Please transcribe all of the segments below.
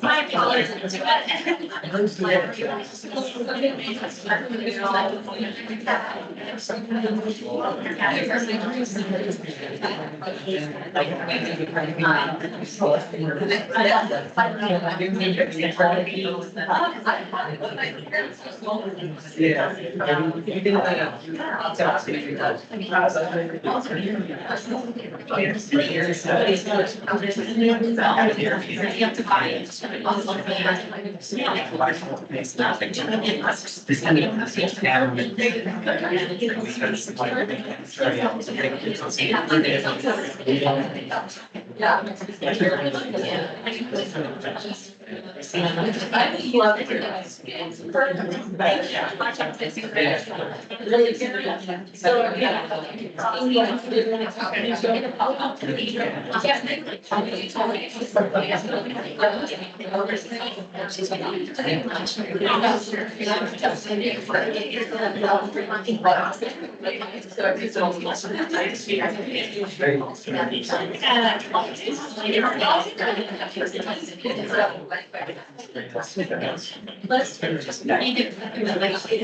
My apologies.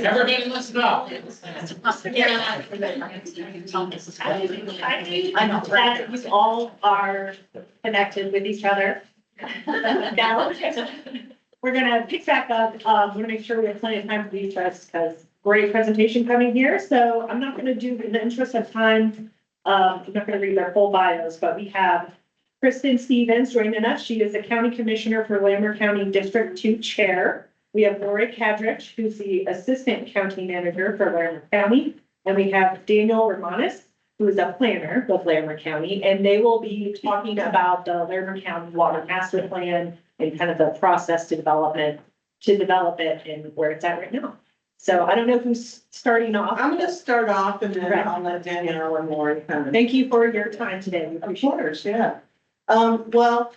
Everybody listen up. I know that you all are connected with each other. Now, we're gonna pick back up, we're gonna make sure we have plenty of time for these guys, because great presentation coming here, so I'm not gonna do, in the interest of time, I'm not gonna read their full bios, but we have Kristen Stevens joining us. She is the County Commissioner for Larimer County District 2 Chair. We have Lori Kadrich, who's the Assistant County Manager for Larimer County. And we have Daniel Romanis, who is a planner with Larimer County, and they will be talking about the Larimer County Water Master Plan and kind of the process to develop it and where it's at right now. So I don't know who's starting off. I'm gonna start off and then Right. I'll let Danielle and Lori kind of. Thank you for your time today. We Of appreciate it. course, yeah. Well,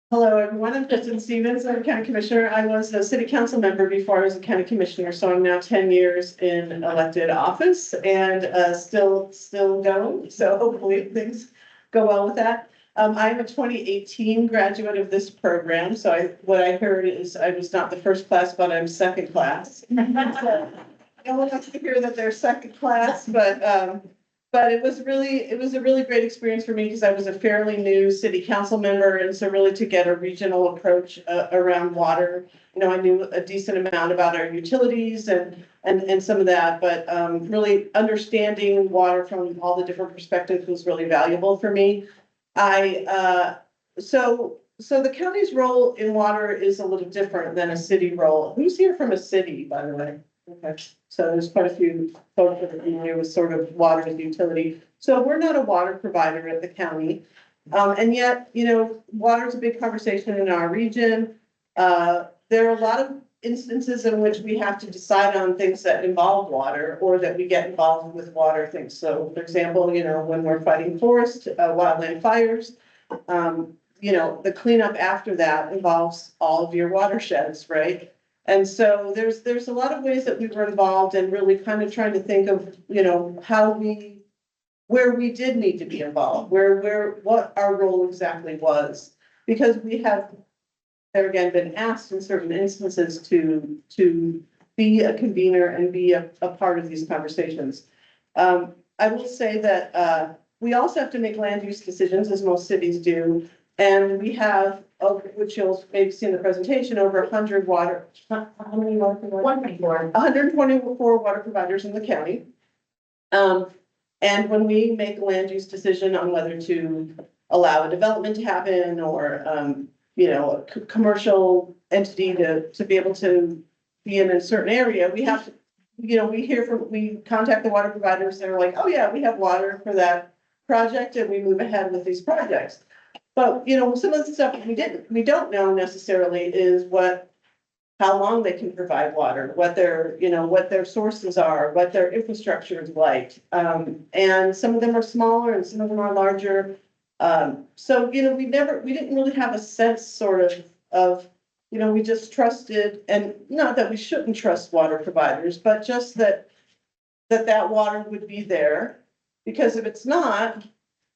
hello, everyone. I'm Kristen Stevens. I'm a county commissioner. I was a city council member before I was a county commissioner, so I'm now 10 years in elected office and still going. So hopefully things go well with that. I'm a 2018 graduate of this program. So what I heard is I was not the first class, but I'm second class. So, no one wants to hear that they're second class, but it was a really great experience for me because I was a fairly new city council member. And so really to get a regional approach around water, I knew a decent amount about our utilities and some of that, but really understanding water from all the different perspectives was really valuable for me. So the county's role in water is a little different than a city role. Who's here from a city, by the way? Okay, so there's quite a few folks that are familiar with sort of water and utility. So we're not a water provider at the county. And yet, water is a big conversation in our region. There are a lot of instances in which we have to decide on things that involve water or that we get involved with water things. So for example, when we're fighting forest, wildland fires, the cleanup after that involves all of your watersheds, right? And so there's a lot of ways that we were involved and really kind of trying to think of, where we did need to be involved, what our role exactly was. Because we have, there again, been asked in certain instances to be a convener and be a part of these conversations. I will say that we also have to make land use decisions, as most cities do. And we have, which you'll maybe see in the presentation, over 100 water, how many water providers? 124 water providers in the county. And when we make a land use decision on whether to allow a development to happen or, a commercial entity to be able to be in a certain area, we have to, we contact the water providers. They're like, oh yeah, we have water for that project and we move ahead with these projects. But, some of the stuff we don't know necessarily is how long they can provide water, what their sources are, what their infrastructure is like. And some of them are smaller and some of them are larger. So, we didn't really have a sense sort of, we just trusted, and not that we shouldn't trust water providers, but just that that water would be there. Because if it's not,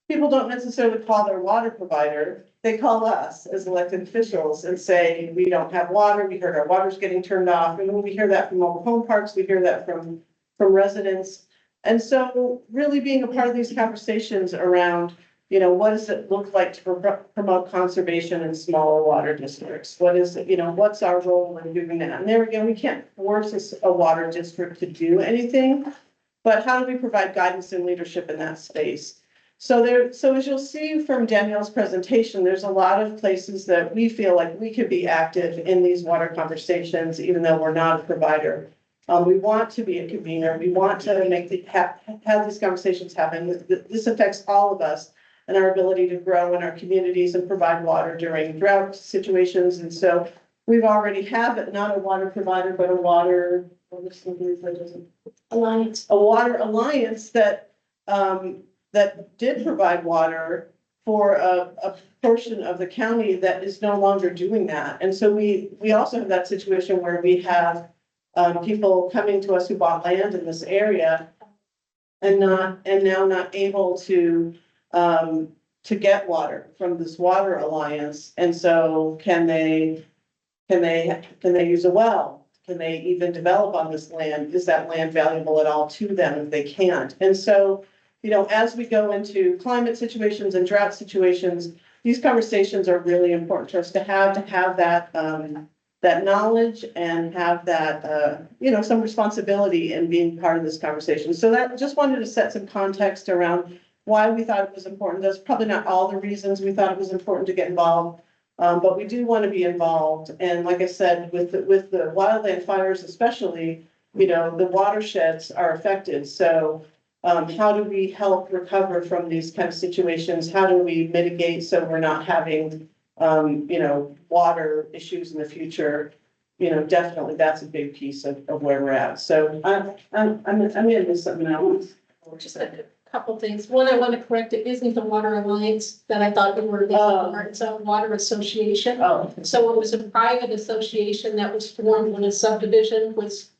people don't necessarily call their water provider. They call us as elected officials and say, we don't have water, we heard our water's getting turned off. And when we hear that from mobile home parks, we hear that from residents. And so really being a part of these conversations around, you know, what does it look like to promote conservation in smaller water districts? What is it, you know, what's our role in doing that? And there again, we can't force a water district to do anything, but how do we provide guidance and leadership in that space? So as you'll see from Danielle's presentation, there's a lot of places that we feel like we could be active in these water conversations, even though we're not a provider. We want to be a convener. We want to have these conversations happen. This affects all of us and our ability to grow in our communities and provide water during drought situations. And so we've already have it, not a water provider, but a water Alliance. A water alliance that that did provide water for a portion of the county that is no longer doing that. And so we also have that situation where we have people coming to us who bought land in this area and now not able to get water from this water alliance. And so can they use a well? Can they even develop on this land? Is that land valuable at all to them if they can't? And so, you know, as we go into climate situations and drought situations, these conversations are really important to us to have that that knowledge and have that you know, some responsibility in being part of this conversation. So that just wanted to set some context around why we thought it was important. That's probably not all the reasons we thought it was important to get involved. But we do want to be involved. And like I said, with the wildland fires especially, you know, the watersheds are affected. So how do we help recover from these kind of situations? How do we mitigate so we're not having, you know, water issues in the future? You know, definitely that's a big piece of where we're at. So I'm gonna miss something else. Just a couple things. One, I want to correct, it isn't the Water Alliance that I thought we were, it's a water association. Oh, So it was a private association that was formed when a subdivision was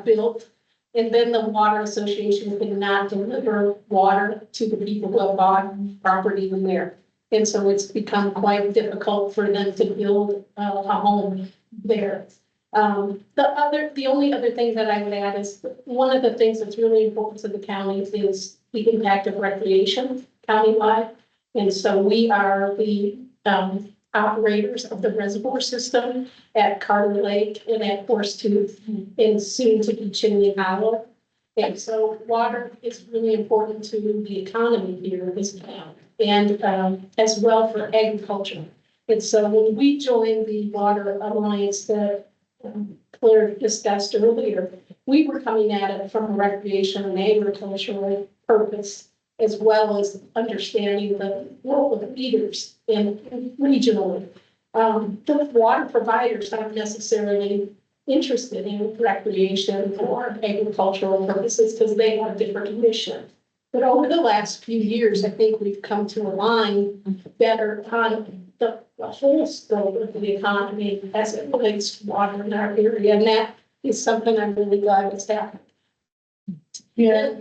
built. And then the water association could not deliver water to the people who have bought property in there. And so it's become quite difficult for them to build a home there. The only other thing that I would add is one of the things that's really important to the county is the impact of recreation countywide. And so we are the operators of the reservoir system at Carter Lake and at Horsetooth and soon to be Chimney Hollow. And so water is really important to the economy here in this town and as well for agriculture. And so when we joined the Water Alliance that Claire discussed earlier, we were coming at it from a recreation and agricultural purpose, as well as understanding the role of leaders in regionally. The water providers aren't necessarily interested in recreation or agricultural purposes because they have a different mission. But over the last few years, I think we've come to align better on the whole scope of the economy as it relates to water in our area. And that is something I'm really glad has happened. yeah.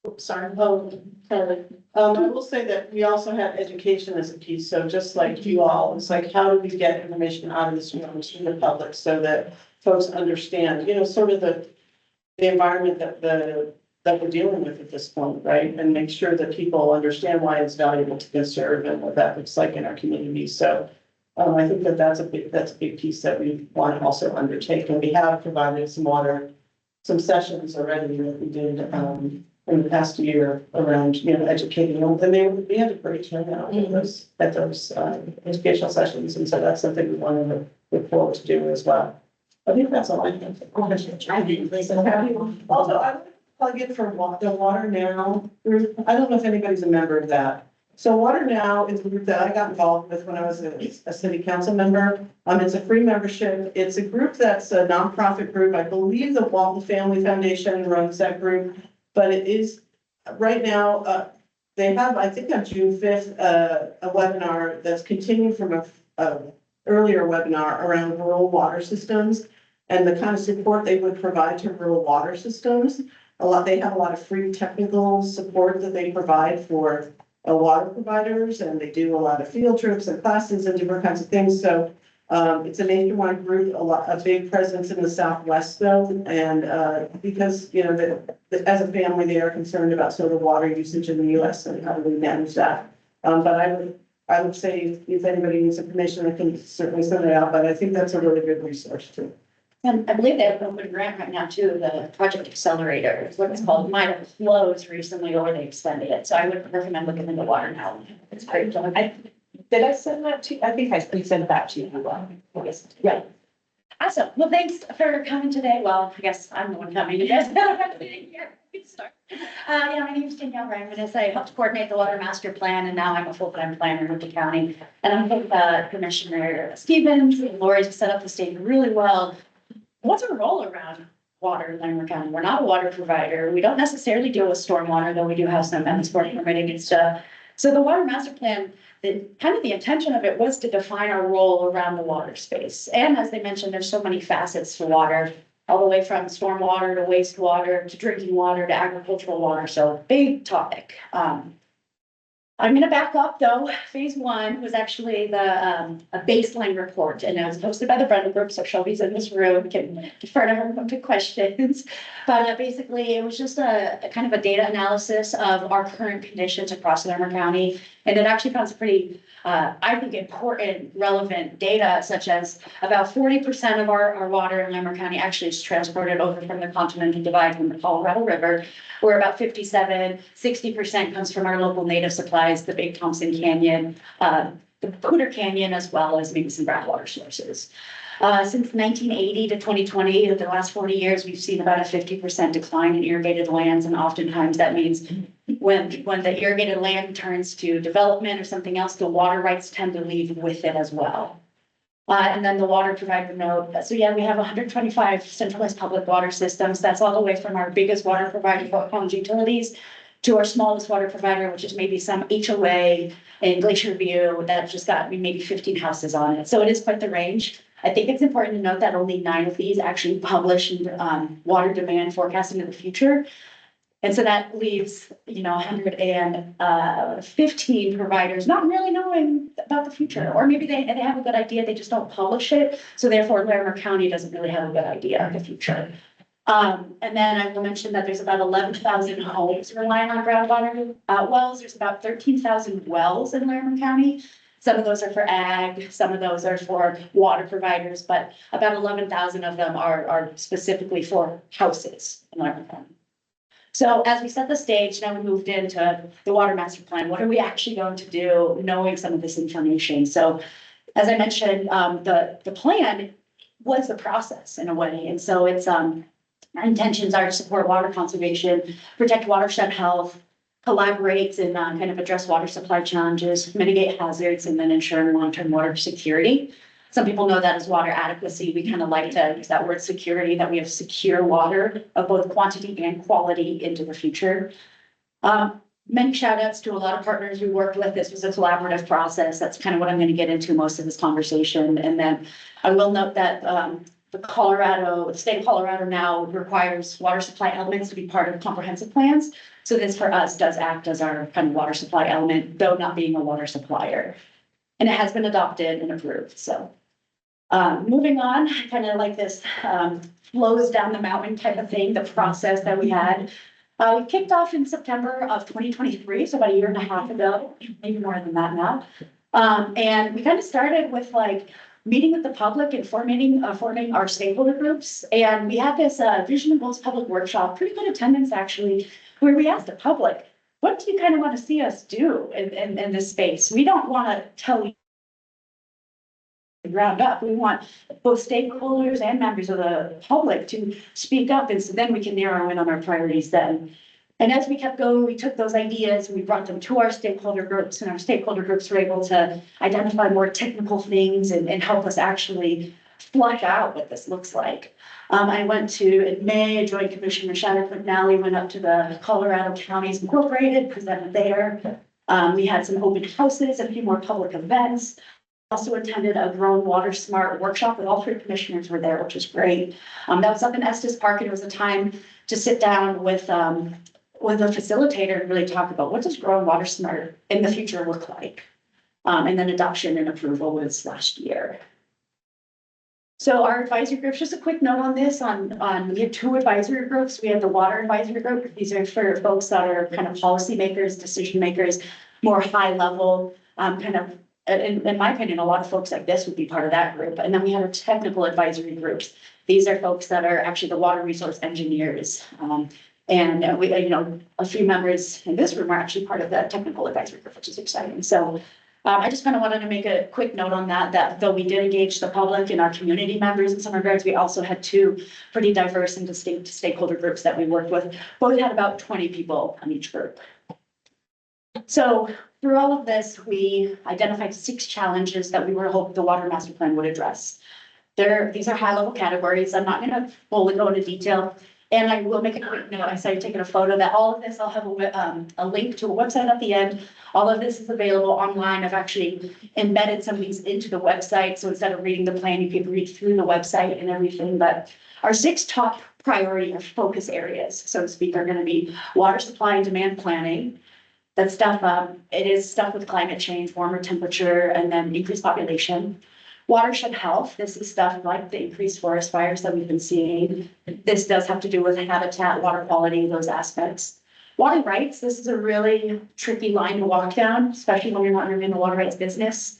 Oops, sorry. Oh, sorry. I will say that we also have education as a piece. So just like you all, it's like, how do we get information out of this room to the public so that folks understand, you know, sort of the environment that we're dealing with at this point, right? And make sure that people understand why it's valuable to conserve and what that looks like in our community. So I think that's a big piece that we want to also undertake. And we have provided some sessions already that we did in the past year around, you know, educating them. And we had a great turnout at those educational sessions. And so that's something we want to look forward to doing as well. I think that's all I have. Also, I would plug in for the Water Now group. I don't know if anybody's a member of that. So Water Now is a group that I got involved with when I was a city council member. It's a free membership. It's a group that's a nonprofit group. I believe the Walton Family Foundation runs that group, but it is right now, they have, I think on June 5th, a webinar that's continuing from a earlier webinar around rural water systems and the kind of support they would provide to rural water systems. they have a lot of free technical support that they provide for water providers, and they do a lot of field trips and classes and different kinds of things. So it's a nationwide group, a big presence in the Southwest though, and because, you know, as a family, they are concerned about sort of water usage in the US and how do we manage that. But I would say if anybody needs information, I can certainly send it out, but I think that's a really good resource too. And I believe they have an open grant right now too, the Project Accelerator, is what it's called, might have closed recently or they extended it, so I would recommend looking into water now. It's great. Did I send that to, I think we sent that to you. Yes. Yeah. Awesome. Well, thanks for coming today. Well, I guess I'm the one coming. You guys don't have to be here. We can start. Yeah, my name is Danielle Ramirez. I helped coordinate the water master plan, and now I'm a full-time planner with the county. And I'm with Commissioner Stevens and Lori to set up the state really well. What's our role around water in Laramie County? We're not a water provider. We don't necessarily deal with stormwater, though we do have some sport permitting and stuff. So the water master plan, the intention of it was to define our role around the water space. And as they mentioned, there's so many facets to water, all the way from stormwater to wastewater to drinking water to agricultural water. So big topic. I'm going to back up though. Phase one was actually a baseline report, and it was hosted by the Brennan Group. So Shelby's in this room, can defer to her to questions. But basically, it was just a kind of a data analysis of our current conditions across Laramie County, and it actually found some pretty, I think, important, relevant data, such as about 40% of our water in Laramie County actually is transported over from the Continental Divide from the Colorado River, where about 60% comes from our local native supplies, the Big Thompson Canyon, the Pooter Canyon, as well as maybe some groundwater sources. Since 1980 to 2020, the last 40 years, we've seen about a 50% decline in irrigated lands, and oftentimes that means when the irrigated land turns to development or something else, the water rights tend to leave with it as well. And then the water provider note. So yeah, we have 125 centralized public water systems. That's all the way from our biggest water provider, Fort Collins Utilities, to our smallest water provider, which is maybe some HOA in Glacier View that's just got maybe 15 houses on it. So it is quite the range. I think it's important to note that only 9 of these actually publish water demand forecasting in the future. And so that leaves, 115 providers not really knowing about the future, or maybe they have a good idea, they just don't publish it. So therefore, Laramie County doesn't really have a good idea of the future. And then I will mention that there's about 11,000 homes relying on groundwater wells. There's about 13,000 wells in Laramie County. Some of those are for ag, some of those are for water providers, but about 11,000 of them are specifically for houses in Laramie County. So as we set the stage, now we moved into the water master plan. What are we actually going to do knowing some of this information? So as I mentioned, the plan was the process in a way. And so it's our intentions are to support water conservation, protect watershed health, collaborate and kind of address water supply challenges, mitigate hazards, and then ensure long-term water security. Some people know that as water adequacy. We kind of like to use that word security, that we have secure water of both quantity and quality into the future. Many shout outs to a lot of partners we worked with. This was a collaborative process. That's kind of what I'm going to get into most of this conversation. And then I will note that the state of Colorado now requires water supply elements to be part of comprehensive plans. So this for us does act as our kind of water supply element, though not being a water supplier. And it has been adopted and approved. So moving on, kind of like this flows down the mountain type of thing, the process that we had. We kicked off in September of 2023, so about a year and a half ago, maybe more than that now. And we kind of started with meeting with the public and forming our stakeholder groups. And we had this Vision and Goals public workshop, pretty good attendance actually, where we asked the public, what do you kind of want to see us do in this space? We don't want to tell you ground up. We want both stakeholders and members of the public to speak up, and so then we can narrow in on our priorities then. And as we kept going, we took those ideas and we brought them to our stakeholder groups, and our stakeholder groups were able to identify more technical things and help us actually flush out what this looks like. I went to, in May, I joined Commissioner Shattuck McNally, went up to the Colorado Counties Incorporated, presented there. We had some open houses, a few more public events. Also attended a Grown Water Smart workshop with all three commissioners were there, which was great. That was up in Estes Park, and it was a time to sit down with a facilitator and really talk about what does Grown Water Smart in the future look like. And then adoption and approval was last year. So our advisory groups, just a quick note on this, we have two advisory groups. We have the water advisory group. These are for folks that are kind of policymakers, decision makers, more high level, in my opinion, a lot of folks like this would be part of that group. And then we have our technical advisory groups. These are folks that are actually the water resource engineers. And we, a few members in this room are actually part of the technical advisory group, which is exciting. So I just kind of wanted to make a quick note on that though we did engage the public and our community members in some regards, we also had two pretty diverse and distinct stakeholder groups that we worked with. Both had about 20 people on each group. So through all of this, we identified 6 challenges that we were hoping the water master plan would address. These are high-level categories. I'm not going to fully go into detail. And I will make a quick note. I started taking a photo that all of this, I'll have a link to a website at the end. All of this is available online. I've actually embedded some of these into the website. So instead of reading the plan, you can read through the website and everything. But our 6 top priority or focus areas, so to speak, are going to be water supply and demand planning. That stuff, it is stuff with climate change, warmer temperature, and then increased population. Watershed health, this is stuff like the increased forest fires that we've been seeing. This does have to do with habitat, water quality, those aspects. Water rights, this is a really tricky line to walk down, especially when you're not in the water rights business.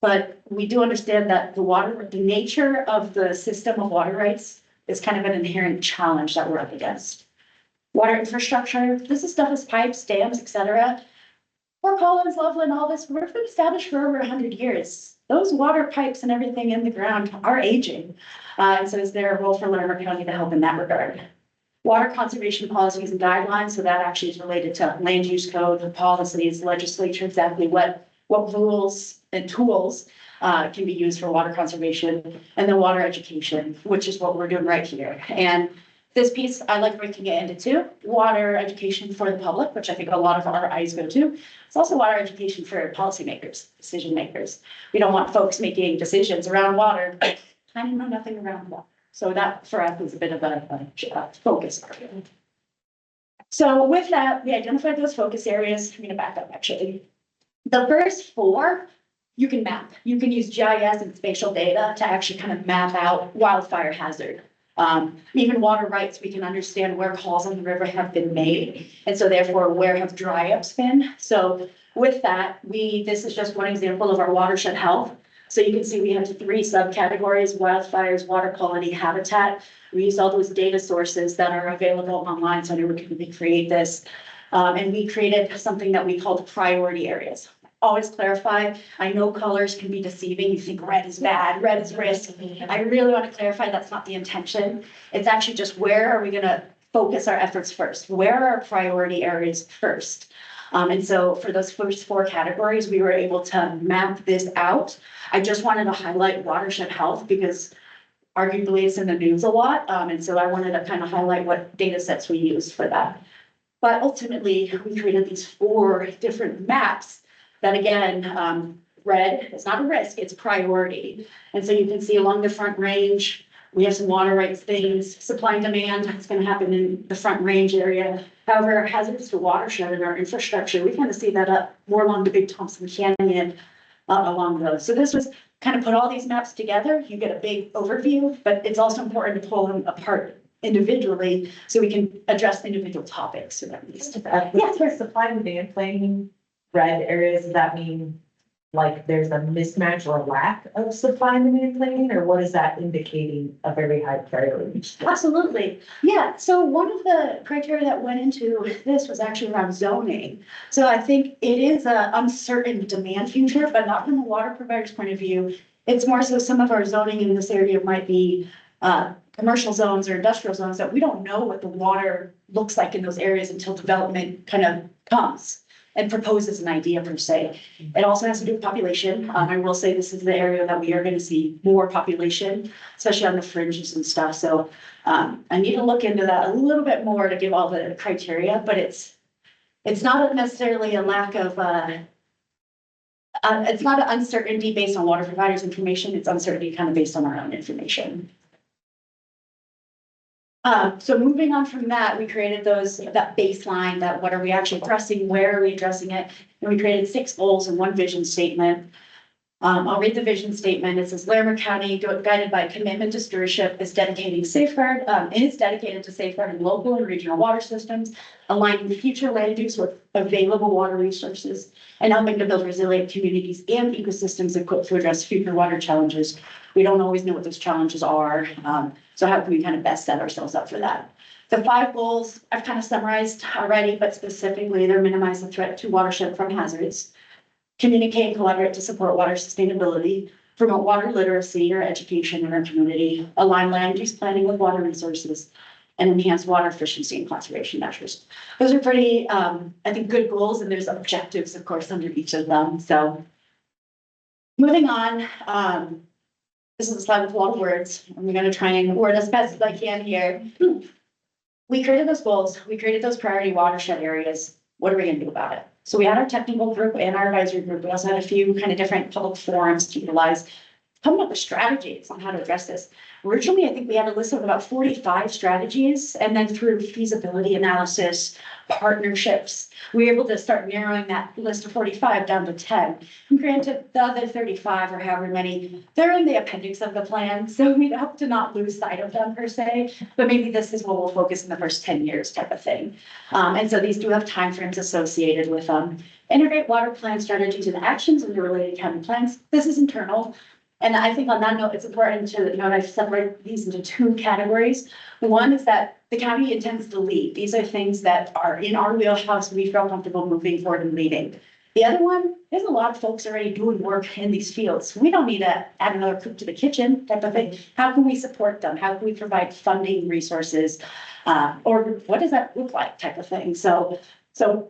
But we do understand that the nature of the system of water rights is kind of an inherent challenge that we're up against. Water infrastructure, this is stuff as pipes, dams, etc. Fort Collins, Loveland, all this, we've been established for over 100 years. Those water pipes and everything in the ground are aging. And so is there a role for Larimer County to help in that regard? Water conservation policies and guidelines, so that actually is related to land use code, the policies, legislature, exactly what rules and tools can be used for water conservation, and then water education, which is what we're doing right here. And this piece, I like breaking it into 2. Water education for the public, which I think a lot of our eyes go to. It's also water education for policymakers, decision makers. We don't want folks making decisions around water, but kind of know nothing around water. So that for us is a bit of a focus area. So with that, we identified those focus areas. I'm going to back up actually. The first 4, you can map. You can use GIS and spatial data to actually kind of map out wildfire hazard. Even water rights, we can understand where calls on the river have been made. And so therefore, where have dry ups been? So with that, this is just one example of our watershed health. So you can see we have 3 subcategories: wildfires, water quality, habitat. We use all those data sources that are available online. So I know we can recreate this. And we created something that we called priority areas. Always clarify, I know colors can be deceiving. You think red is bad, red is risk. I really want to clarify that's not the intention. It's actually just where are we going to focus our efforts first? Where are our priority areas first? And so for those first 4 categories, we were able to map this out. I just wanted to highlight watershed health because arguably it's in the news a lot. And so I wanted to kind of highlight what data sets we used for that. But ultimately, we created these 4 different maps that again, red is not a risk, it's priority. And so you can see along the Front Range, we have some water rights things, supply and demand, it's going to happen in the Front Range area. However, hazards to watershed and our infrastructure, we kind of see that up more along the Big Thompson Canyon along those. So this was kind of put all these maps together, you get a big overview, but it's also important to pull them apart individually so we can address individual topics. So that leads to that. Yeah, for supply and demand planning, red areas, does that mean like there's a mismatch or a lack of supply and demand planning, or what is that indicating a very high priority? Absolutely. Yeah. So one of the criteria that went into this was actually around zoning. So I think it is an uncertain demand future, but not from the water provider's point of view. It's more so some of our zoning in this area might be commercial zones or industrial zones that we don't know what the water looks like in those areas until development kind of comes and proposes an idea per se. It also has to do with population. I will say this is the area that we are going to see more population, especially on the fringes and stuff. So I need to look into that a little bit more to give all the criteria, but it's not necessarily a lack of It's not an uncertainty based on water providers' information, it's uncertainty kind of based on our own information. So moving on from that, we created that baseline, that what are we actually addressing, where are we addressing it? And we created 6 goals and 1 vision statement. I'll read the vision statement. It says Larimer County, guided by a commitment to stewardship, is dedicating safeguard, is dedicated to safeguarding local and regional water systems, aligning future land use with available water resources, and helping to build resilient communities and ecosystems equipped to address future water challenges. We don't always know what those challenges are, so how can we kind of best set ourselves up for that? The 5 goals I've kind of summarized already, but specifically they're minimize the threat to watershed from hazards, communicate and collaborate to support water sustainability, promote water literacy or education in our community, align land use planning with water resources, and enhance water efficiency and conservation measures. Those are pretty, I think, good goals, and there's objectives, of course, under each of them. So moving on, this is a slide with a lot of words. I'm going to try and word as best as I can here. We created those goals. We created those priority watershed areas. What are we going to do about it? So we had our technical group and our advisory group. We also had a few kind of different public forums to utilize, coming up with strategies on how to address this. Originally, I think we had a list of about 45 strategies, and then through feasibility analysis, partnerships, we were able to start narrowing that list of 45 down to 10. And granted, the other 35 or however many, they're in the appendix of the plan, so we'd hope to not lose sight of them per se, but maybe this is what we'll focus in the first 10 years type of thing. And so these do have timeframes associated with them. Integrate water plan strategies and actions in the related county plans. This is internal. And I think on that note, it's important to note I've separated these into 2 categories. One is that the county intends to lead. These are things that are in our wheelhouse. We feel comfortable moving forward and leading. The other one, there's a lot of folks already doing work in these fields. We don't need to add another cook to the kitchen type of thing. How can we support them? How can we provide funding resources? Or what does that look like type of thing? So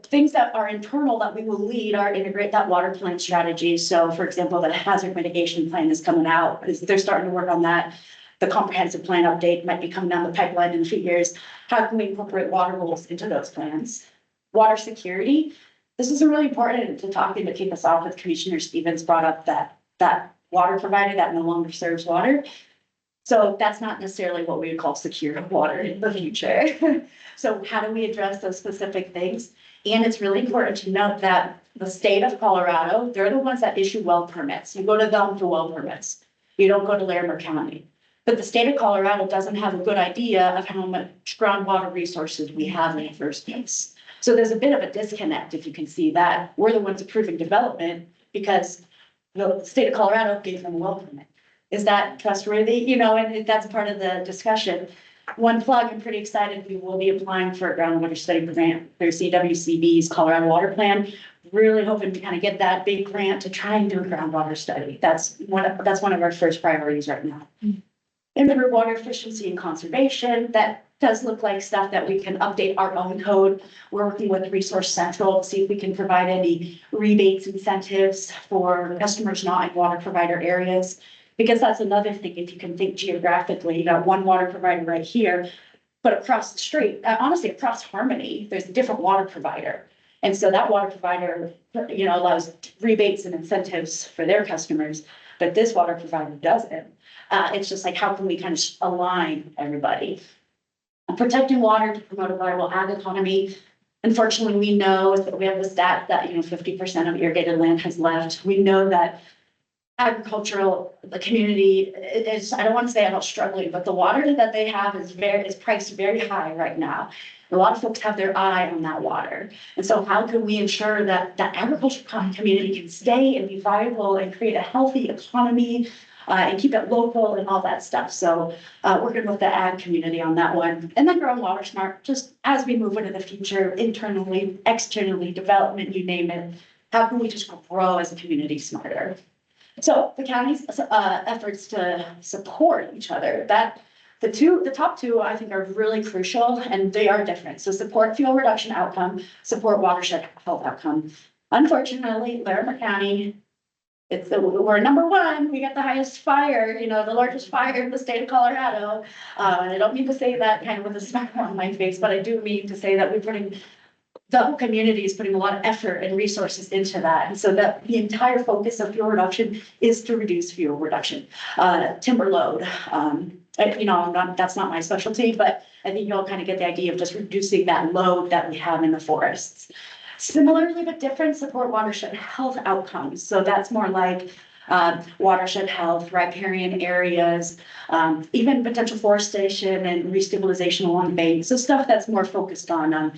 things that are internal that we will lead are integrate that water plan strategy. So for example, the hazard mitigation plan is coming out. They're starting to work on that. The comprehensive plan update might be coming down the pipeline in a few years. How can we incorporate water goals into those plans? Water security. This is really important to talk and to kick us off with Commissioner Stevens brought up that water provider that no longer serves water. So that's not necessarily what we would call secure water in the future. So how do we address those specific things? And it's really important to note that the state of Colorado, they're the ones that issue well permits. You go to them for well permits. You don't go to Larimer County. But the state of Colorado doesn't have a good idea of how much groundwater resources we have in the first place. So there's a bit of a disconnect, if you can see that. We're the ones approving development because the state of Colorado gave them a well permit. Is that trustworthy? You know, and that's part of the discussion. One plug, I'm pretty excited. We will be applying for a groundwater study grant through CWCB's Colorado Water Plan. Really hoping to kind of get that big grant to try and do a groundwater study. That's one of our first priorities right now. Improve water efficiency and conservation. That does look like stuff that we can update our own code. We're working with Resource Central to see if we can provide any rebates, incentives for customers not in water provider areas. Because that's another thing, if you can think geographically, you got one water provider right here, but across the street, honestly, across Harmony, there's a different water provider. And so that water provider, you know, allows rebates and incentives for their customers, but this water provider doesn't. It's just like, how can we kind of align everybody? Protecting water to promote a viable ag economy. Unfortunately, we know that we have the stat that, 50% of irrigated land has left. We know that the community is, I don't want to say I'm struggling, but the water that they have is priced very high right now. A lot of folks have their eye on that water. And so how can we ensure that the agriculture community can stay and be viable and create a healthy economy and keep it local and all that stuff. So working with the ag community on that one. And then growing water smart, just as we move into the future, internally, externally, development, you name it. How can we just grow as a community smarter? So the county's efforts to support each other, the top 2, I think, are really crucial, and they are different. So support fuel reduction outcome, support watershed health outcome. Unfortunately, Larimer County, we're number 1. We got the highest fire, the largest fire in the state of Colorado. And I don't mean to say that kind of with a smile on my face, but I do mean to say that we're putting the whole community is putting a lot of effort and resources into that. And so that the entire focus of fuel reduction is to reduce fuel reduction, timber load. That's not my specialty, but I think you all kind of get the idea of just reducing that load that we have in the forests. Similarly, but different, support watershed health outcomes. So that's more like watershed health, riparian areas, even potential forestation and restabilization along banks. So stuff that's more focused on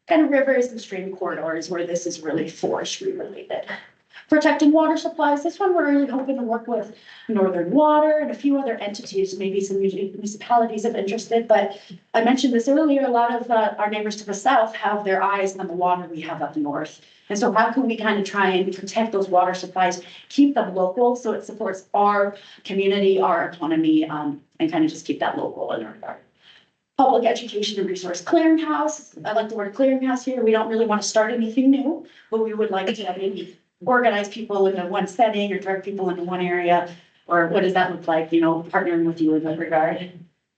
kind of rivers and stream corridors where this is really forestry related. Protecting water supplies, this one we're really hoping to work with Northern Water and a few other entities, maybe some municipalities if interested, but I mentioned this earlier, a lot of our neighbors to the south have their eyes on the water we have up north. And so how can we kind of try and protect those water supplies, keep them local so it supports our community, our economy, and kind of just keep that local in our regard. Public education and resource clearinghouse. I like the word clearinghouse here. We don't really want to start anything new, but we would like to maybe organize people into one setting or direct people into one area. Or what does that look like, partnering with you in that regard.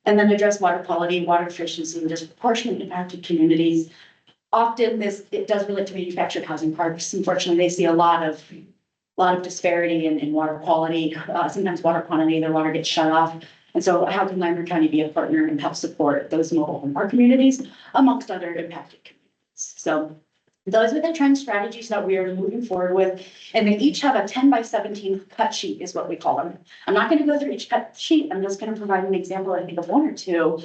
And then address water quality, water efficiency, and disproportionately impacted communities. Often it does relate to manufactured housing parks. Unfortunately, they see a lot of disparity in water quality, sometimes water quantity, their water gets shut off. And so how can Lambert County be a partner and help support those mobile home park communities amongst other impacted communities? So those are the trend strategies that we are moving forward with. And they each have a 10x17 cut sheet is what we call them. I'm not going to go through each cut sheet. I'm just going to provide an example, I think, of one or two.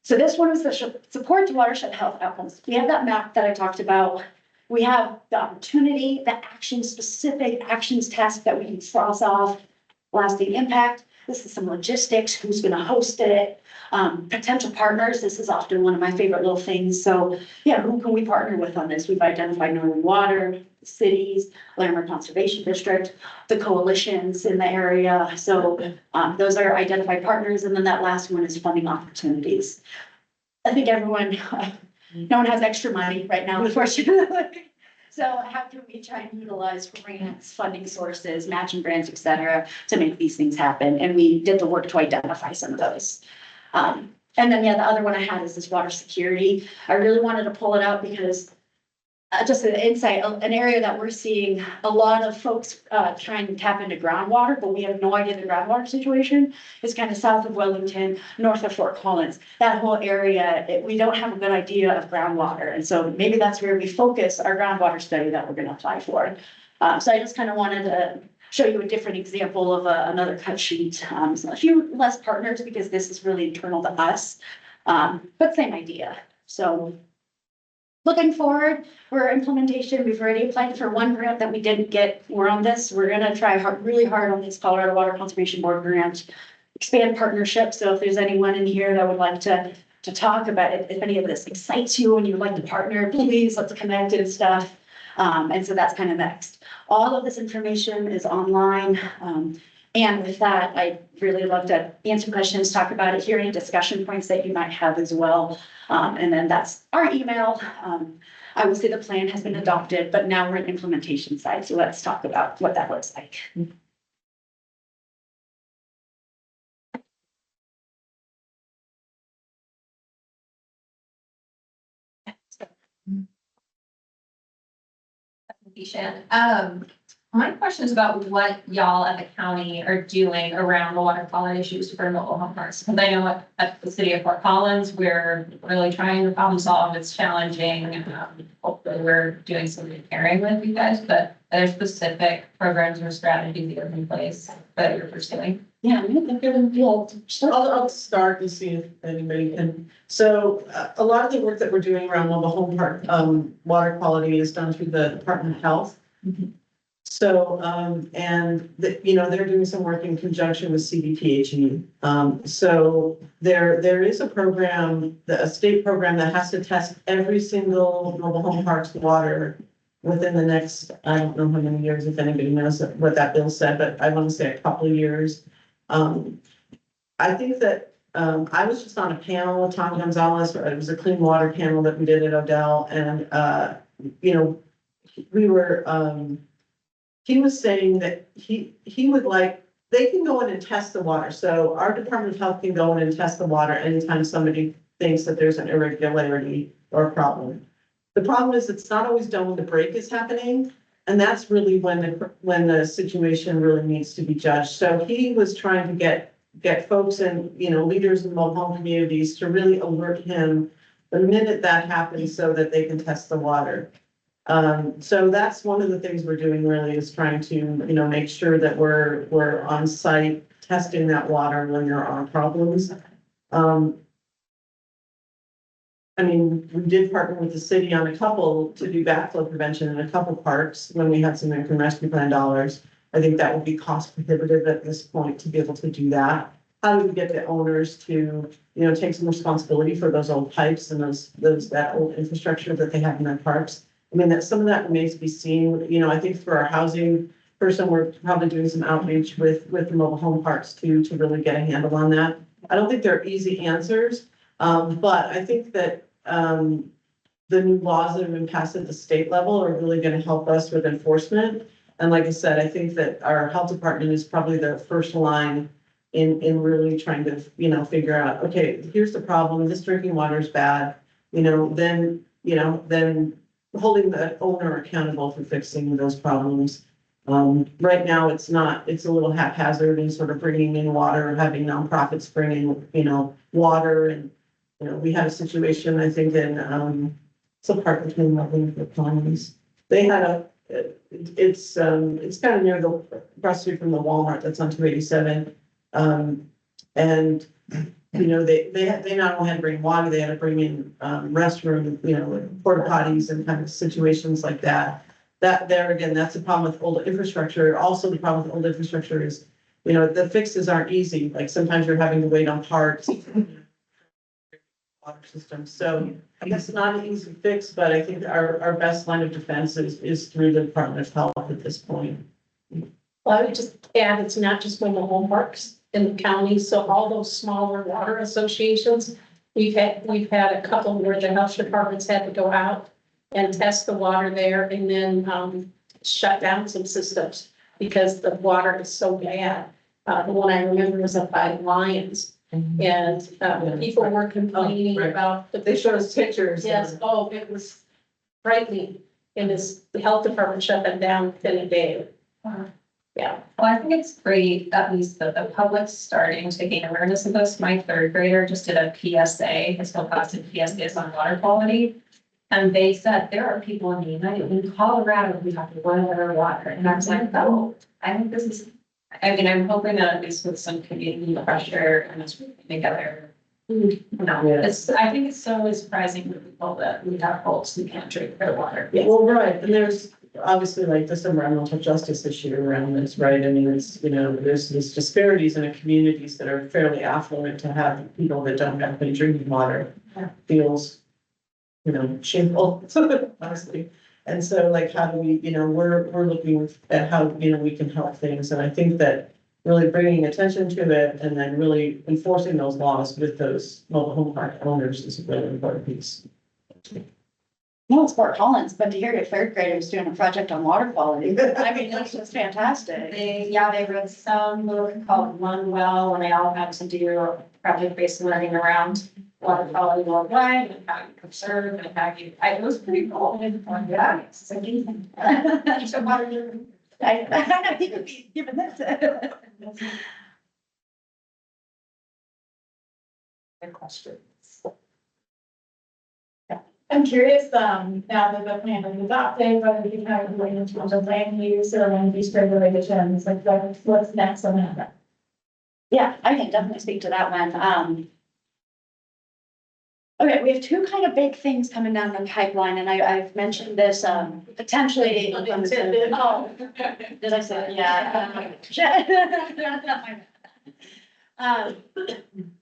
So this one is the support to watershed health outcomes. We have that map that I talked about. We have the opportunity, the action specific actions task that we can cross off, lasting impact. This is some logistics, who's going to host it, potential partners. This is often one of my favorite little things. So yeah, who can we partner with on this? We've identified Northern Water, cities, Larimer Conservation District, the coalitions in the area. So those are identified partners. And then that last one is funding opportunities. I think everyone, no one has extra money right now, unfortunately. So how can we try and utilize grants, funding sources, matching grants, et cetera, to make these things happen? And we did the work to identify some of those. And then, the other one I had is this water security. I really wanted to pull it out because just an insight, an area that we're seeing a lot of folks trying to tap into groundwater, but we have no idea the groundwater situation is kind of south of Wellington, north of Fort Collins. That whole area, we don't have a good idea of groundwater. And so maybe that's where we focus our groundwater study that we're going to apply for. So I just kind of wanted to show you a different example of another cut sheet. So a few less partners because this is really internal to us, but same idea. So looking forward, we're implementation. We've already applied for one grant that we didn't get. We're on this. We're going to try really hard on this Colorado Water Conservation Board grant, expand partnerships. So if there's anyone in here that would like to talk about it, if any of this excites you and you'd like to partner, please let's connect and stuff. And so that's kind of next. All of this information is online. And with that, I'd really love to answer questions, talk about it, hear any discussion points that you might have as well. And then that's our email. I would say the plan has been adopted, but now we're in implementation side. So let's talk about what that looks like. My question is about what y'all at the county are doing around the water quality issues for mobile home parks. Because I know at the city of Fort Collins, we're really trying to problem solve. It's challenging. Hopefully we're doing some caring with you guys, but are there specific programs or strategies that are in place that you're pursuing? Yeah, I'm gonna give them I'll start and see if anybody can. So a lot of the work that we're doing around mobile home park, water quality is done through the Department of Health. Mhm. So, and they're doing some work in conjunction with CDPHE. So there is a program, a state program that has to test every single mobile home park's water within the next, I don't know how many years, if anybody knows what that bill said, but I want to say a couple of years. I think that, I was just on a panel with Tom Gonzalez, it was a clean water panel that we did at Odell, and, we were, he was saying that he would like, they can go in and test the water. So our Department of Health can go in and test the water anytime somebody thinks that there's an irregularity or a problem. The problem is it's not always done when the break is happening. And that's really when the situation really needs to be judged. So he was trying to get folks and, leaders in mobile home communities to really alert him the minute that happens so that they can test the water. So that's one of the things we're doing really is trying to, make sure that we're on site testing that water when there are problems. We did partner with the city on a couple to do backflow prevention in a couple parks when we had some American Rescue Plan dollars. I think that would be cost prohibitive at this point to be able to do that. How do we get the owners to, take some responsibility for those old pipes and that old infrastructure that they have in their parks? That some of that remains to be seen. I think for our housing person, we're probably doing some outreach with the mobile home parks too, to really get a handle on that. I don't think there are easy answers, but I think that the new laws that have been passed at the state level are really going to help us with enforcement. And like I said, I think that our health department is probably the first line in really trying to, figure out, okay, here's the problem, this drinking water is bad, then holding the owner accountable for fixing those problems. Right now, it's a little haphazard and sort of bringing in water, having nonprofits bring in, water. And, we had a situation, I think, in, some part between the economies. They had it's kind of near across the street from the Walmart that's on 287. And, they not only had to bring water, they had to bring in, restroom, porta potties and kind of situations like that. That there again, that's the problem with old infrastructure. Also, the problem with old infrastructure is, the fixes aren't easy. Like sometimes you're having to wait on parts. Water system. So I guess not an easy fix, but I think our best line of defense is through the Department of Health at this point. Well, I would just add, it's not just mobile home parks in the county, so all those smaller water associations, we've had a couple where the health departments had to go out and test the water there and then shut down some systems because the water is so bad. The one I remember was up by Lions. And people were complaining about. They showed us pictures. Yes, it was frightening. And the health department shut them down within a day. Yeah. Well, I think it's great, at least that the public's starting to gain awareness of this. My third grader just did a PSA, his whole class did PSAs on water quality. And they said there are people in Colorado who have water water. And I was like, oh, I think this is, I'm hoping that at least with some community pressure and us working together. I think it's so surprising to people that we have folks who can't drink their water. Yeah, well, right, and there's obviously like this environmental justice issue around this, right? It's, there's these disparities in the communities that are fairly affluent to have people that don't have any drinking water. Feels, shameful, honestly. And so like, how do we, we're looking at how, we can help things. And I think that really bringing attention to it and then really enforcing those laws with those mobile home park owners is a really important piece. No, it's Fort Collins, but to hear your third graders doing a project on water quality, that's just fantastic. They wrote some book called One Well, and they all had to do project-based learning around water quality worldwide and how you conserve and how you, it was pretty cool. Yeah, it's amazing. So water. I know he could be given this. Good question. I'm curious, now that the plan is adopted, whether you have going in terms of land use or land use regulations, like what's next on that? Yeah, I can definitely speak to that one. Okay, we have two kind of big things coming down the pipeline, and I've mentioned this, potentially. Unintended. Oh, did I say, yeah.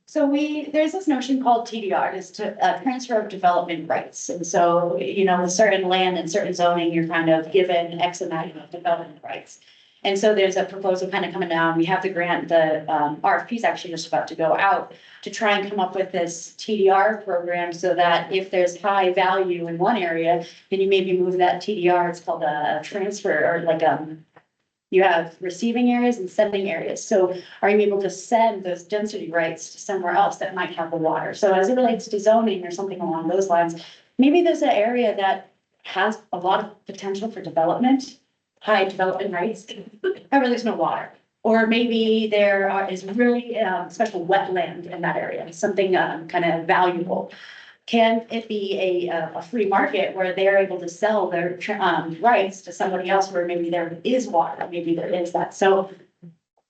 So there's this notion called TDR, is transfer of development rights. And so, with certain land and certain zoning, you're kind of given X amount of development rights. And so there's a proposal kind of coming down. We have the grant, the RFP is actually just about to go out to try and come up with this TDR program so that if there's high value in one area, then you maybe move that TDR, it's called a transfer or like you have receiving areas and sending areas. So are you able to send those density rights to somewhere else that might have the water? So as it relates to zoning or something along those lines, maybe there's an area that has a lot of potential for development, high development rates, however, there's no water. Or maybe is really special wetland in that area, something kind of valuable. Can it be a free market where they're able to sell their rights to somebody else where maybe there is water, maybe there is that. So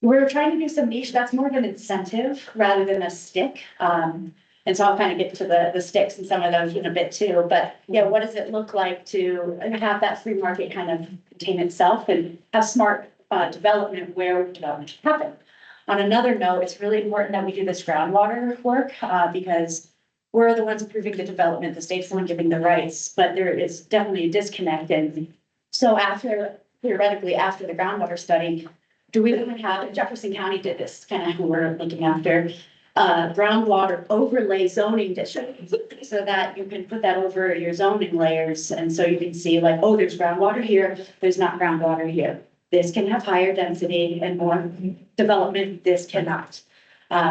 we're trying to do some niche, that's more of an incentive rather than a stick. And so I'll kind of get to the sticks and some of those in a bit too. But yeah, what does it look like to have that free market kind of contain itself and have smart development where development should happen? On another note, it's really important that we do this groundwater work because we're the ones approving the development, the state's the one giving the rights, but there is definitely a disconnect. And so theoretically, after the groundwater study, do we want to have, Jefferson County did this, kind of who we're looking after, groundwater overlay zoning district, so that you can put that over your zoning layers. And so you can see like, oh, there's groundwater here, there's not groundwater here. This can have higher density and more development, this cannot.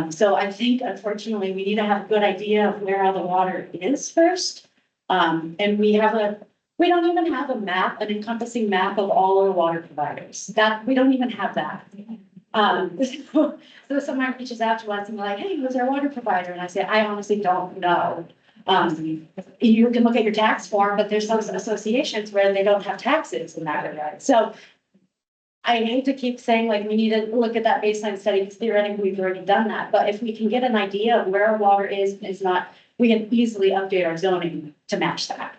So I think unfortunately, we need to have a good idea of where all the water is first. And we don't even have a map, an encompassing map of all our water providers. That, we don't even have that. So someone reaches out to us and like, hey, who's our water provider? And I say, I honestly don't know. You can look at your tax form, but there's some associations where they don't have taxes in that regard. So I hate to keep saying like, we need to look at that baseline study because theoretically we've already done that. But if we can get an idea of where our water is not, we can easily update our zoning to match that.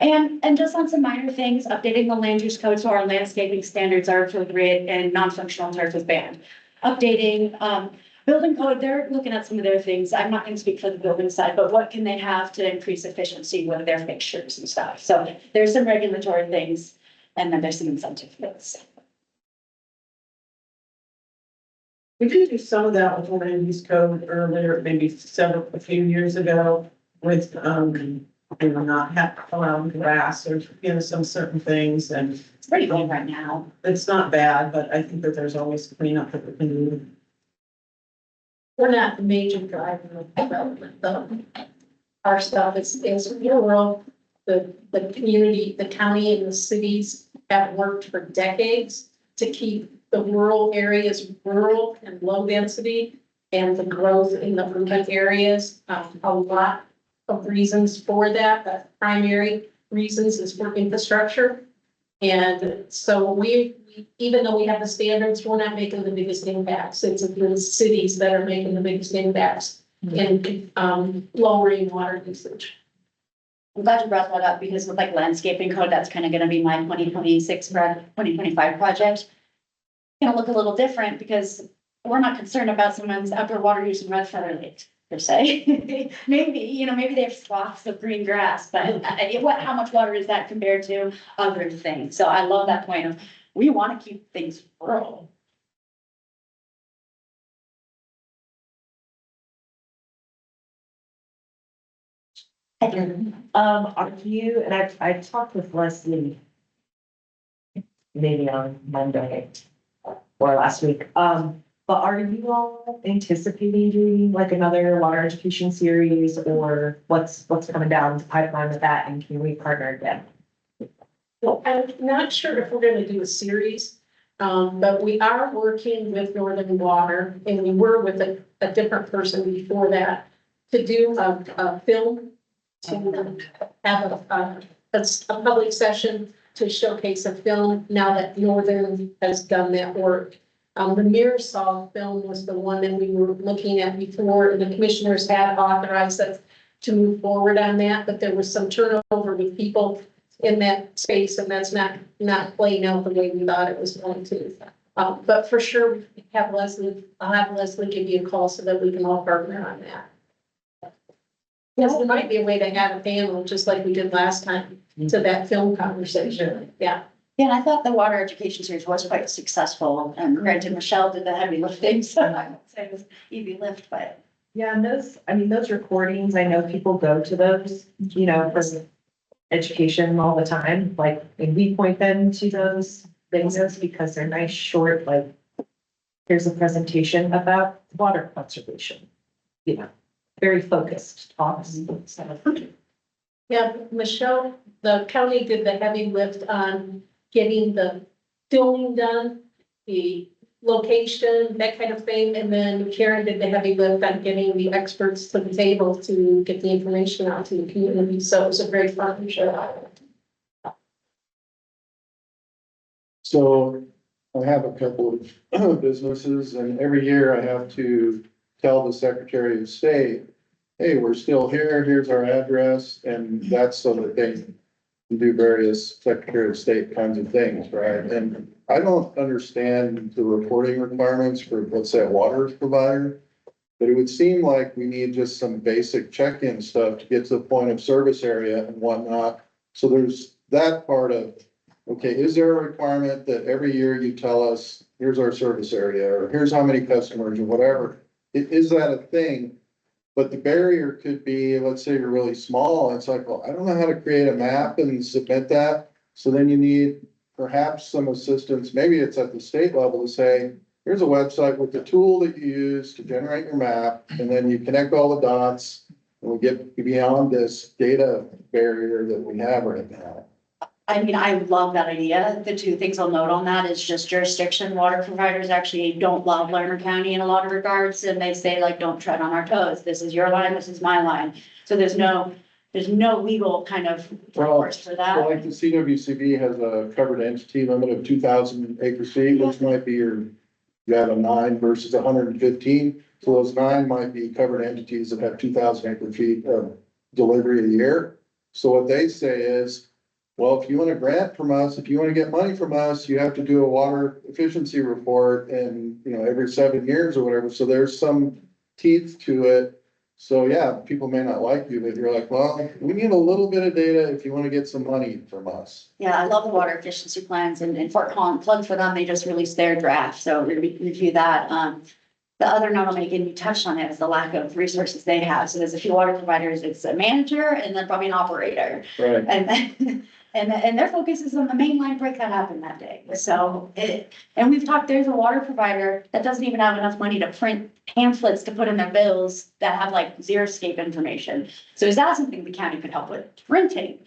And just on some minor things, updating the land use code so our landscaping standards are for grid and non-functional turf is banned. Updating, building code, they're looking at some of their things. I'm not going to speak for the building side, but what can they have to increase efficiency with their fixtures and stuff? So there's some regulatory things and then there's some incentive things. We did do some of that with the land use code earlier, maybe a few years ago with, not have allowing grass or, some certain things, and It's pretty good right now. it's not bad, but I think that there's always cleanup that we can do. We're not the major driver of development, though. Our stuff is rural. The community, the county and the cities have worked for decades to keep the rural areas rural and low density and the growth in the urban areas. A lot of reasons for that, but primary reasons is for infrastructure. And so we, even though we have the standards, we're not making the biggest impacts. It's the cities that are making the biggest impacts in lowering water usage. I'm glad you brought that up because with like landscaping code, that's kind of going to be my 2025 project. Gonna look a little different because we're not concerned about someone's outdoor water use in Red Feather Lake per se. Maybe they have swaths of green grass, but how much water is that compared to other things? So I love that point of, we want to keep things rural. Are you, and I talked with Leslie maybe on Monday or last week, but are you all anticipating doing like another water education series or what's coming down the pipeline with that, and can we partner again? Well, I'm not sure if we're gonna do a series, but we are working with Northern Water, and we were with a different person before that to do a film, to have a public session to showcase a film now that Northern has done that work. The Mirasol film was the one that we were looking at before, and the commissioners had authorized us to move forward on that, but there was some turnover with people in that space, and that's not playing out the way we thought it was going to. But for sure, I'll have Leslie give you a call so that we can all partner on that. Yes, there might be a way to have a panel, just like we did last time, to that film conversation, yeah. Yeah, and I thought the water education series was quite successful, and granted, Michelle did the heavy lifting, so I won't say it was easy lift, but. Yeah, and those recordings, I know people go to those, for education all the time, like, and we point them to those videos because they're nice, short, like, here's a presentation about water conservation, very focused talks. Yeah, Michelle, the county did the heavy lift on getting the filming done, the location, that kind of thing, and then Karen did the heavy lift on getting the experts to the table to get the information out to the community, so it was a great partnership. So I have a couple of businesses and every year I have to tell the Secretary of State, hey, we're still here, here's our address, and that's so that they can do various Secretary of State kinds of things, right? And I don't understand the reporting requirements for, let's say, a water provider. But it would seem like we need just some basic check-in stuff to get to the point of service area and whatnot. So there's that part of, okay, is there a requirement that every year you tell us, here's our service area, or here's how many customers, or whatever? Is that a thing? But the barrier could be, let's say you're really small, and it's like, well, I don't know how to create a map and submit that. So then you need perhaps some assistance, maybe it's at the state level to say, here's a website with the tool that you use to generate your map, and then you connect all the dots. And we get beyond this data barrier that we have right now. I mean, I love that idea. The two things I'll note on that is just jurisdiction. Water providers actually don't love Lerner County in a lot of regards. And they say like, don't tread on our toes. This is your line, this is my line. So there's no legal kind of recourse for So that. like the CWCB has a covered entity limit of 2,000 acre feet, which might be you have a 9 versus 115. So those 9 might be covered entities that have 2,000 acre feet of delivery a year. So what they say is, well, if you want a grant from us, if you want to get money from us, you have to do a water efficiency report and, every 7 years or whatever. So there's some teeth to it. So yeah, people may not like you, but you're like, well, we need a little bit of data if you want to get some money from us. Yeah, I love the water efficiency plans and Fort Collins, plug for them. They just released their draft. So review that. The other note I'll make, and you touched on it, is the lack of resources they have. So there's a few water providers, it's a manager and then probably an operator. Right. And then, and their focus is on the main line break that happened that day. So and we've talked, there's a water provider that doesn't even have enough money to print pamphlets to put in their bills that have like xeriscape information. So is that something the county could help with? Printing.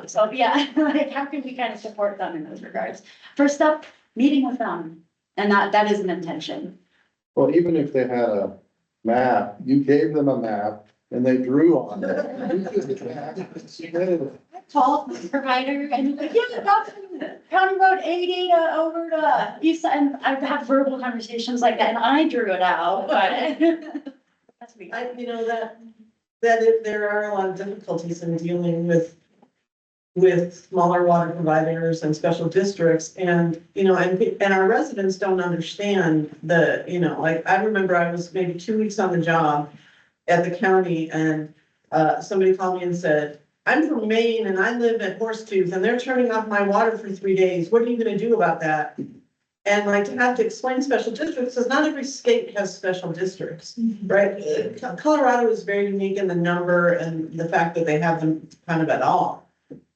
So yeah, like how can we kind of support them in those regards? First step, meeting with them. And that is an intention. Well, even if they had a map, you gave them a map and they drew on it. Call provider and you're like, yeah, go from County Road 80 to over to east side. And I've had verbal conversations like that and I drew it out, but. That's me. There are a lot of difficulties in dealing with smaller water providers and special districts and, and our residents don't understand like, I remember I was maybe 2 weeks on the job at the county and, somebody called me and said, I'm from Maine and I live at Horsetooth and they're turning off my water for 3 days. What are you gonna do about that? And like to have to explain special districts, because not every state has special districts, right? Colorado is very unique in the number and the fact that they have them kind of at all.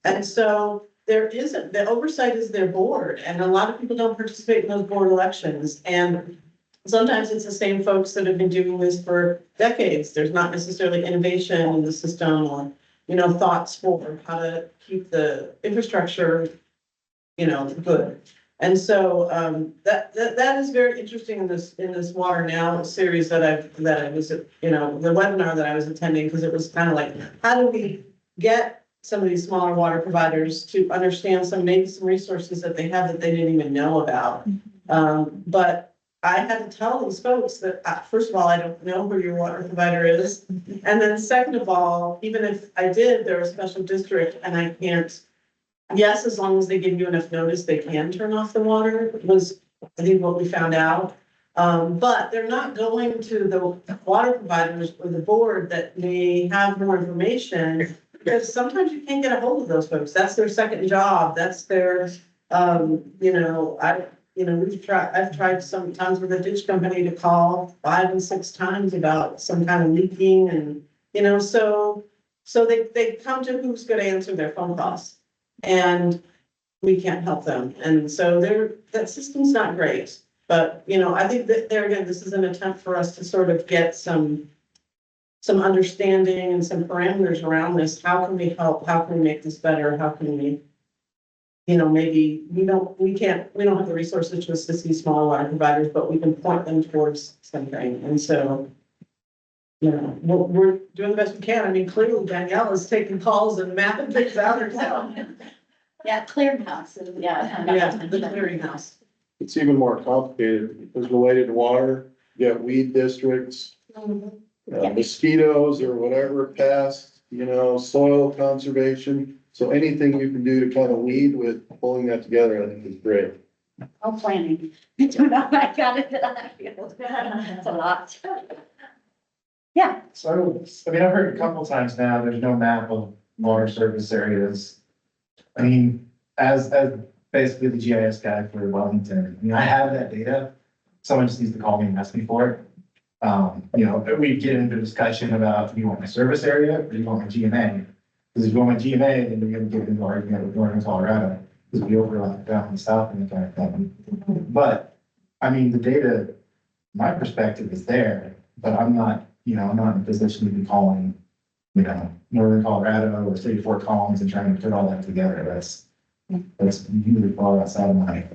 And so the oversight is their board, and a lot of people don't participate in those board elections. And sometimes it's the same folks that have been doing this for decades. There's not necessarily innovation in the system or, thoughts for how to keep the infrastructure, good. And so, that is very interesting in this Water Now series that I was, the webinar that I was attending, because it was kind of like, how do we get some of these smaller water providers to understand maybe some resources that they have that they didn't even know about. But I had to tell these folks that, first of all, I don't know who your water provider is. And then second of all, even if I did, they're a special district and I can't, yes, as long as they give you enough notice, they can turn off the water, was I think what we found out. But they're not going to the water providers or the board that may have more information. Because sometimes you can't get a hold of those folks. That's their second job. That's their, I've tried sometimes with a ditch company to call 5 and 6 times about some kind of leaking and, so they come to who's going to answer their phone calls and we can't help them. And so that system's not great, but I think that there again, this is an attempt for us to sort of get some some understanding and some parameters around this. How can we help? How can we make this better? How can we, you know, maybe we don't have the resources to assist these small water providers, but we can point them towards something. And so, you know, we're doing the best we can. I mean, clearly Danielle is taking calls and mapping things out herself. Yeah, clearinghouse, yeah. Yeah, the clearinghouse. It's even more complicated because related to water, you got weed districts, mosquitoes or whatever pests, you know, soil conservation. So anything you can do to kind of lead with pulling that together, I think is great. All planning. I don't know, I got it, I feel, it's a lot. Yeah, So, I mean, I've heard a couple times now, there's no map of water service areas. I mean, as basically the GIS guy for Wellington, I mean, I have that data. Someone just needs to call me and ask me for it. You know, we get into discussion about, do you want my service area or do you want my GMA? Because if you want my GMA, then you're gonna get into argument with Northern Colorado, because we overlap down in the south and that kind of thing. But, I mean, the data, my perspective is there, but I'm not in a position to be calling, you know, Northern Colorado or City of Fort Collins and trying to put all that together. That's usually far outside of my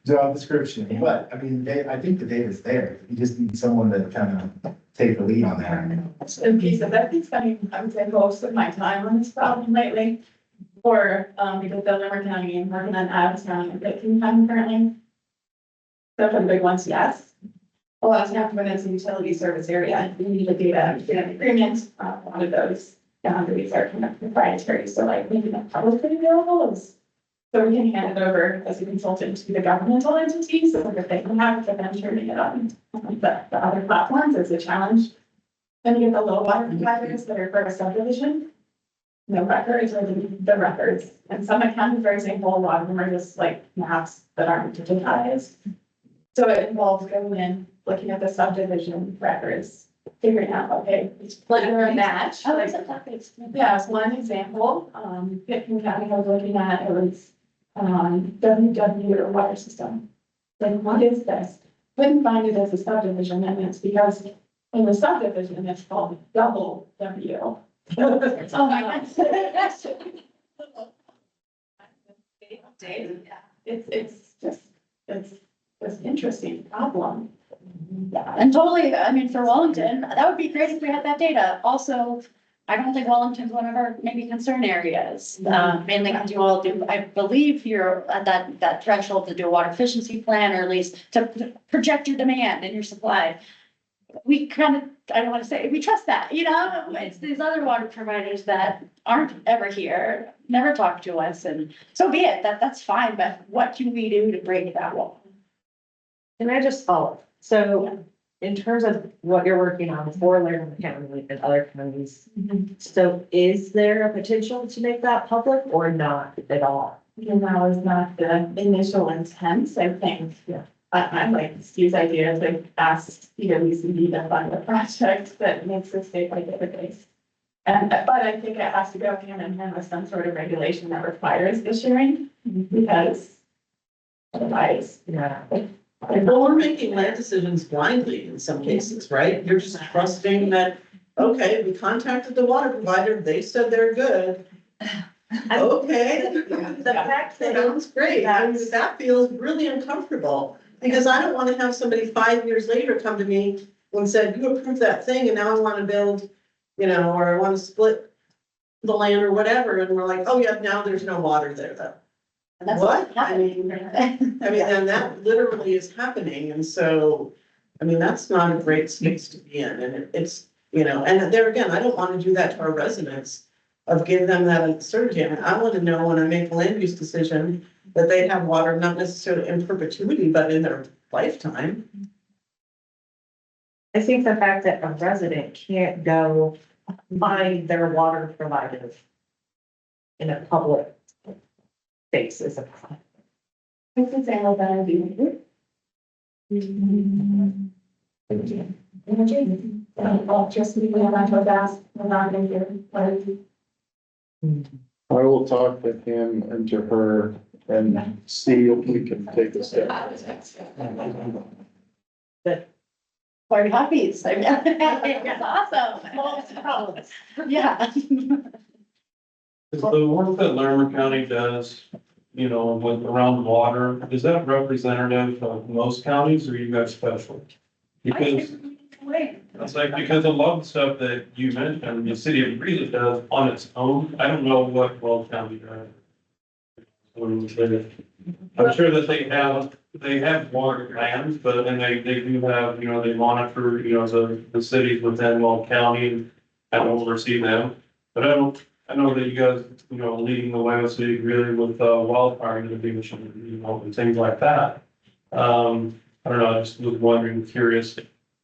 job description. But I mean, I think the data's there. You just need someone to kind of take the lead on that. And piece of that, it's funny, I would say most of my time on this problem lately, or, because of Lumber County and working on Adams County and Pitkin County currently. So for the big ones, yes. A lot of times when it's a utility service area, we need the data, get an agreement, one of those boundaries are kind of proprietary, so like maybe not publicly available is. So we can hand it over as a consultant to the governmental entities, so that they can have it, but then turning it on. But the other platforms is a challenge. Then you get the low water providers that are for a subdivision. No records or the records. And some counties, for example, a lot of them are just like maps that aren't digitized. So it involves going in, looking at the subdivision records, figuring out, okay, it's a match. oh, Like, it's a topic. yeah, it's one example, Pitkin County I was looking at, it was, WW or water system. Like, what is this? Couldn't find it as a subdivision, and it's because in the subdivision, it's called double W. Oh my God. It's just, it's an interesting problem. Yeah, and totally, I mean, for Wellington, that would be great if we had that data. Also, I don't think Wellington's one of our maybe concern areas. Mainly because you all do, I believe you're at that threshold to do a water efficiency plan, or at least to project your demand and your supply. We kind of, I don't want to say, we trust that, you know, it's these other water providers that aren't ever here, never talk to us, and so be it, that's fine, but what can we do to break that wall? Can I just follow? So in terms of what you're working on for Laramie County and other counties, so is there a potential to make that public or not at all? And that was not the initial intent, I think. Yeah. I like Steve's idea to ask PWCD to fund a project that makes the state like database. But I think it has to go hand in hand with some sort of regulation that requires issuing, because otherwise, Yeah. Well, we're making land decisions blindly in some cases, right? You're just trusting that, okay, we contacted the water provider, they said they're good. Okay, The fact that sounds great. And that feels really uncomfortable, because I don't want to have somebody 5 years later come to me and said, you approved that thing and now I want to build, you know, or I want to split the land or whatever. And we're like, oh yeah, now there's no water there though. And that's What? I happening. And that literally is happening, and so, I mean, that's not a great space to be in, and it's, you know, and there again, I don't wanna do that to our residents. Of give them that uncertainty, I mean, I wanna know when I make a land use decision, that they have water, not necessarily in perpetuity, but in their lifetime. I think the fact that a resident can't go find their water provider in a public space is a problem. it's the same with energy. Electricity, we have natural gas, we're not gonna do, I will talk to him and to her and see if we can take a step. Or hobbies, I mean, it's awesome. Yeah. Is the work that Larimer County does, you know, with around water, is that representative of most counties or are you guys special? Because it's like, because a lot of the stuff that you mentioned, the city of Greeley does on its own, I don't know what Weld County does. I'm sure that they have water plans, but then they do have, you know, they monitor, you know, the cities within Weld County and oversee them. But I know that you guys, you know, leading the way with city really with wildfire mitigation, you know, and things like that. I don't know, I just was wondering, curious,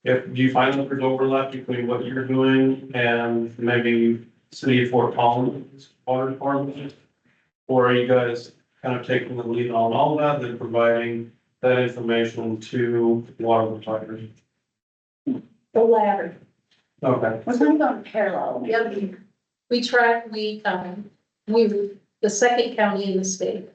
if, do you find that there's overlap between what you're doing and maybe city of Fort Collins water department? Or are you guys kind of taking the lead on all that, then providing that information to water providers? The latter. Okay, We're kind of going parallel. Yeah, we tried, we, the second county in the state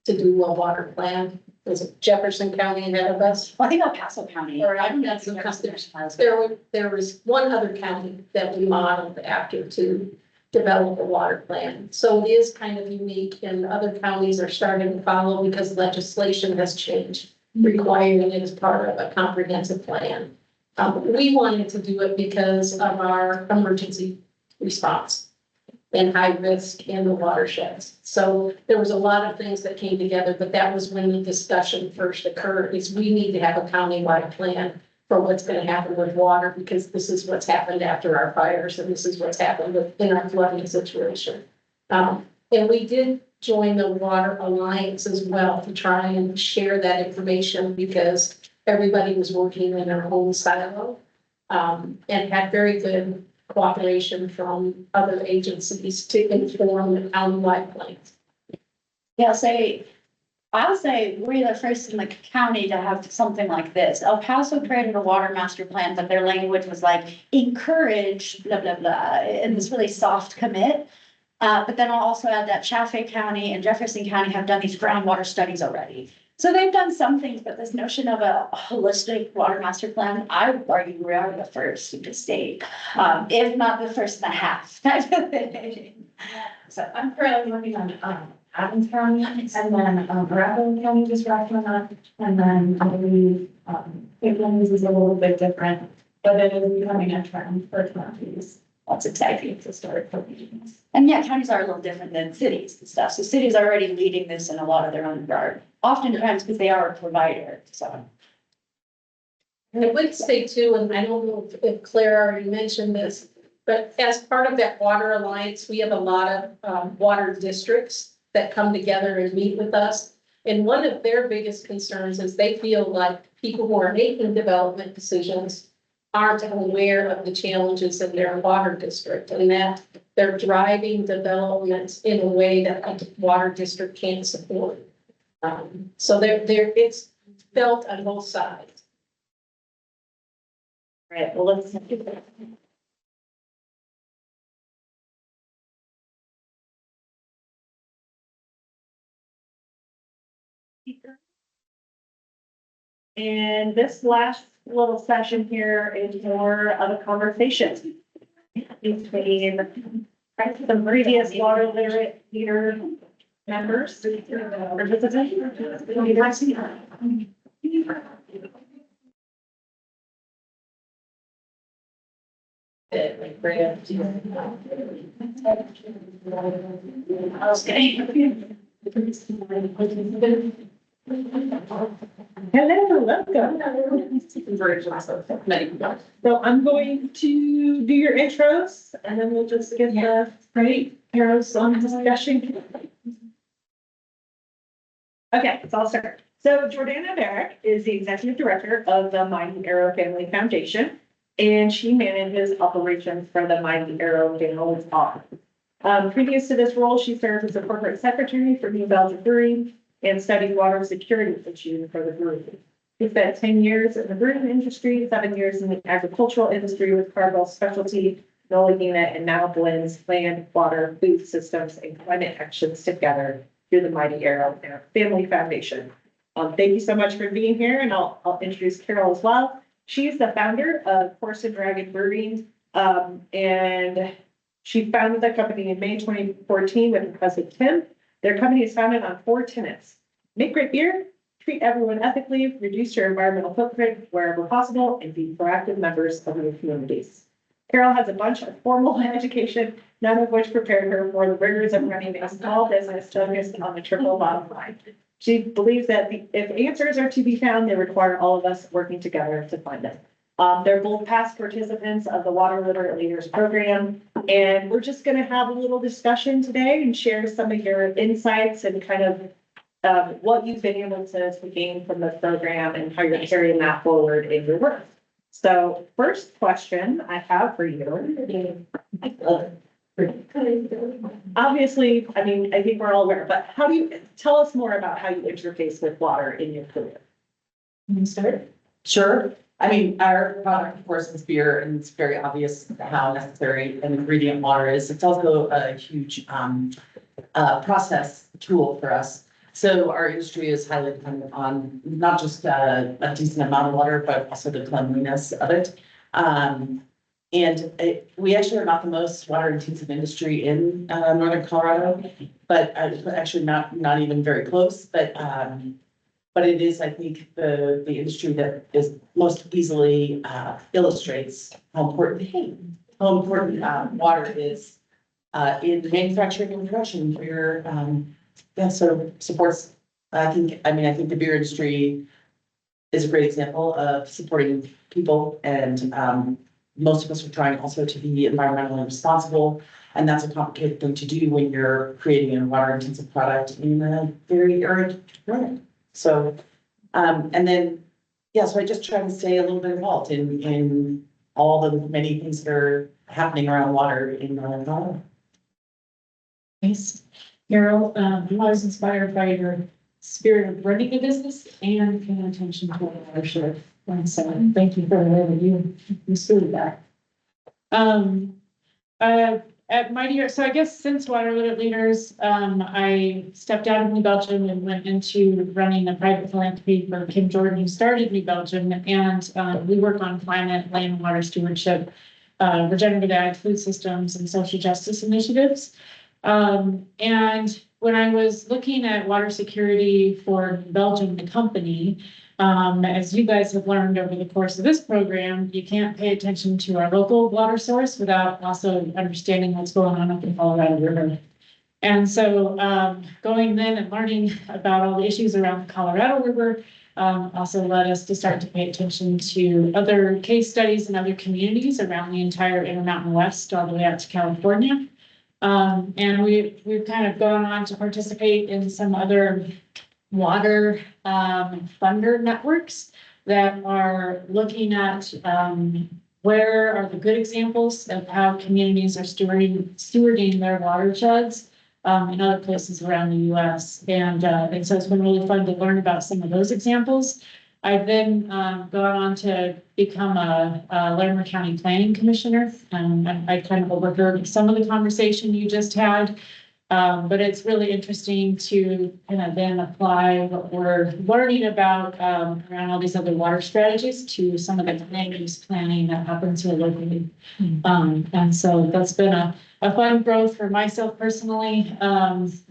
to do a water plan, was Jefferson County ahead of us. Well, I think El Paso County. Or El Paso County. There was one other county that we modeled after to develop a water plan. So it is kind of unique and other counties are starting to follow because legislation has changed, requiring it as part of a comprehensive plan. We wanted to do it because of our emergency response and high risk in the watersheds. So there was a lot of things that came together, but that was when the discussion first occurred, is we need to have a countywide plan for what's gonna happen with water, because this is what's happened after our fires, and this is what's happened in our flooding situation. And we did join the Water Alliance as well to try and share that information, because everybody was working in their own silo, and had very good cooperation from other agencies to inform the countywide plans. Yeah, I'll say we're the first in the county to have something like this. El Paso created a water master plan, but their language was like encourage blah, blah, blah, in this really soft commit. But then I'll also add that Chaffee County and Jefferson County have done these groundwater studies already. So they've done some things, but this notion of a holistic water master plan, I would argue we are the first in the state, if not the first and a half. So I'm currently working on, Adams County, and then, Arapahoe County just wrapped one up, and then I believe, Cleveland is a little bit different, but it is becoming a trend for counties. that's exciting. To start putting. And yeah, counties are a little different than cities and stuff. So cities are already leading this in a lot of their own regard, oftentimes because they are a provider, so. And I would say too, and I don't know if Claire already mentioned this, but as part of that Water Alliance, we have a lot of water districts that come together and meet with us. And one of their biggest concerns is they feel like people who are making development decisions aren't aware of the challenges in their water district, and that they're driving development in a way that a water district can't support. So it's felt on both sides. Right, well, let's. And this last little session here is more of a conversation between the previous water literate leader members. Hello, welcome. So I'm going to do your intros and then we'll just get the great arrows on discussion. Okay, so I'll start. So Jordana Barrick is the executive director of the Mighty Arrow Family Foundation, and she manages operations for the Mighty Arrow Family Farm. Previous to this role, she served as a corporate secretary for New Belgium Brewery and studied water security issues for the brewery. She spent 10 years in the brewing industry, 7 years in the agricultural industry with Cargill Specialty, Nola Unit, and now blends land, water, food systems, and climate actions together through the Mighty Arrow Family Foundation. Thank you so much for being here, and I'll introduce Carol as well. She's the founder of Horse and Dragon Birding, and she founded the company in May 2014 with her husband Tim. Their company is founded on 4 tenets: make great beer, treat everyone ethically, reduce your environmental footprint wherever possible, and be proactive members of your communities. Carol has a bunch of formal education, none of which prepared her for the rigors of running a small business focused on the triple bottom line. She believes that if answers are to be found, they require all of us working together to find them. They're both past participants of the Water Literate Leaders Program, and we're just gonna have a little discussion today and share some of your insights and kind of what you've been able to gain from the program and how you're carrying that forward in your work. So first question I have for you. Obviously, I mean, I think we're all aware, but how do you, tell us more about how you interface with water in your career? Can you start? Sure. I mean, our product, of course, is beer, and it's very obvious how necessary an ingredient water is. It's also a huge process tool for us. So our industry is highly dependent on not just a decent amount of water, but also the cleanliness of it. We actually are not the most water intensive industry in northern Colorado, but actually not even very close. But it is, I think, the industry that is most easily illustrates how important water is in manufacturing and production for your so supports. I think the beer industry is a great example of supporting people, and most of us are trying also to be environmentally responsible. And that's a complicated thing to do when you're creating a water intensive product in a very arid climate. So, and then, so I just try to stay a little bit involved in all the many things that are happening around water in Northern Colorado. Thanks. Carol, I was inspired by your spirit of running a business and paying attention to watershed. And so thank you for the way that you stood that. At my year, so I guess since Water Literate Leaders, I stepped out of New Belgium and went into running a private philanthropy for Kim Jordan, who started New Belgium. And we work on climate, land, and water stewardship, regenerative ag, food systems, and social justice initiatives. And when I was looking at water security for Belgium, the company, as you guys have learned over the course of this program, you can't pay attention to our local water source without also understanding what's going on up in Colorado River. And so going then and learning about all the issues around the Colorado River also led us to start to pay attention to other case studies in other communities around the entire Intermountain West, all the way out to California. And we've kind of gone on to participate in some other water funder networks that are looking at where are the good examples of how communities are stewarding their watersheds in other places around the U.S. And so it's been really fun to learn about some of those examples. I've then gone on to become a Larimer County Planning Commissioner. I kind of overheard some of the conversation you just had, but it's really interesting to kind of then apply what we're learning about around all these other water strategies to some of the land use planning that happens here locally. And so that's been a fun growth for myself personally.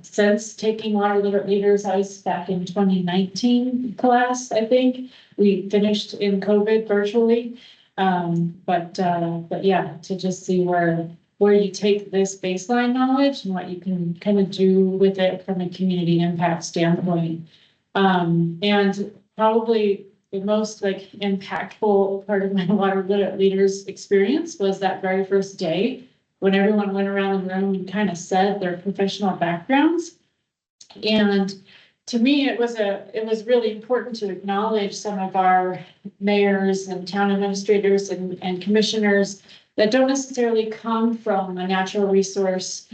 Since taking Water Literate Leaders, I was back in 2019 class, I think. We finished in COVID virtually. But yeah, to just see where you take this baseline knowledge and what you can kind of do with it from a community impact standpoint. And probably the most impactful part of my Water Literate Leaders experience was that very first day when everyone went around the room and kind of said their professional backgrounds. And to me, it was really important to acknowledge some of our mayors and town administrators and commissioners that don't necessarily come from a natural resource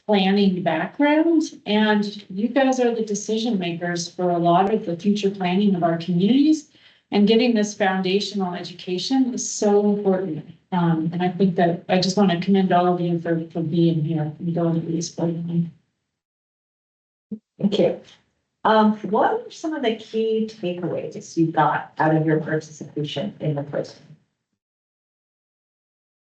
planning background. And you guys are the decision makers for a lot of the future planning of our communities. And getting this foundational education is so important. And I think that I just want to commend all of you for being here and going to these programs. Thank you. What are some of the key takeaways you got out of your participation in the quiz?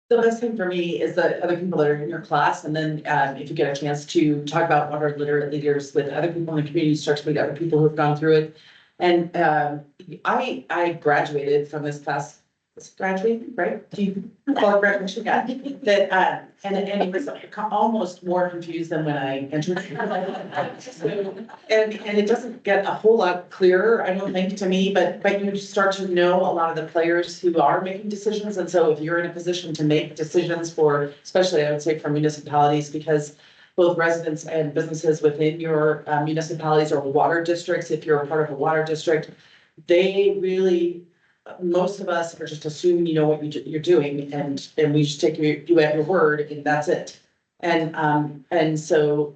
The best thing for me is the other people that are in your class, and then if you get a chance to talk about water literate leaders with other people in the community, start to meet other people who've gone through it. And I graduated from this class, graduating, right? Do you call it graduation? Yeah, that, and it was almost more confused than when I entered. And it doesn't get a whole lot clearer, I don't think, to me, but you start to know a lot of the players who are making decisions. And so if you're in a position to make decisions for, especially I would say for municipalities, because both residents and businesses within your municipalities or water districts, if you're a part of a water district, they really, most of us are just assuming you know what you're doing, and we just take you at your word, and that's it. And so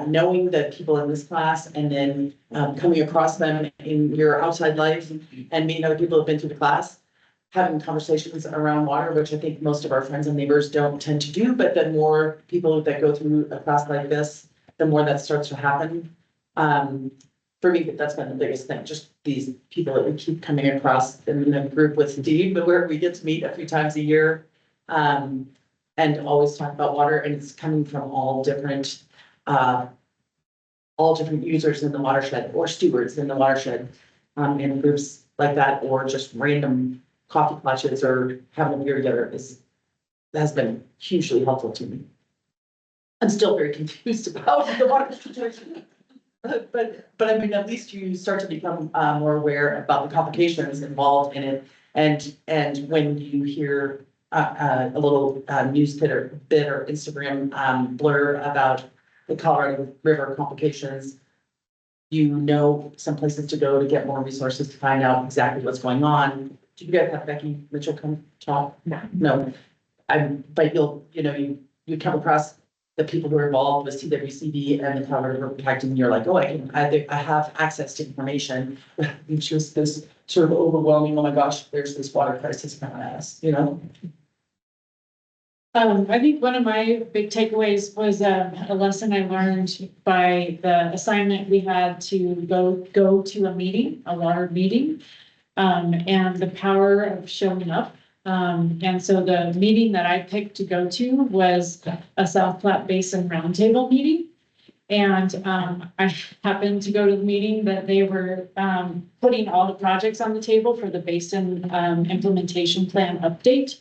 knowing the people in this class, and then coming across them in your outside life, and meeting other people who've been through the class, having conversations around water, which I think most of our friends and neighbors don't tend to do, but the more people that go through a class like this, the more that starts to happen. For me, that's been the biggest thing, just these people that we keep coming across in the group with Steve, but where we get to meet a few times a year. And always talk about water, and it's coming from all different users in the watershed, or stewards in the watershed, in groups like that, or just random coffee clutches or having a beer together has been hugely helpful to me. I'm still very confused about the water situation. But I mean, at least you start to become more aware about the complications involved in it. And when you hear a little news bit or Instagram blur about the Colorado River complications, you know some places to go to get more resources to find out exactly what's going on. Did you guys have Becky Mitchell come talk? No. But you come across the people who are involved with CWCB and the Colorado River Protecting, and you're like, oh, I have access to information. It's just this sort of overwhelming, oh my gosh, there's this water crisis coming at us, you know? I think one of my big takeaways was a lesson I learned by the assignment we had to go to a meeting, a water meeting, and the power of showing up. And so the meeting that I picked to go to was a South Platte Basin Roundtable meeting. And I happened to go to the meeting that they were putting all the projects on the table for the basin implementation plan update.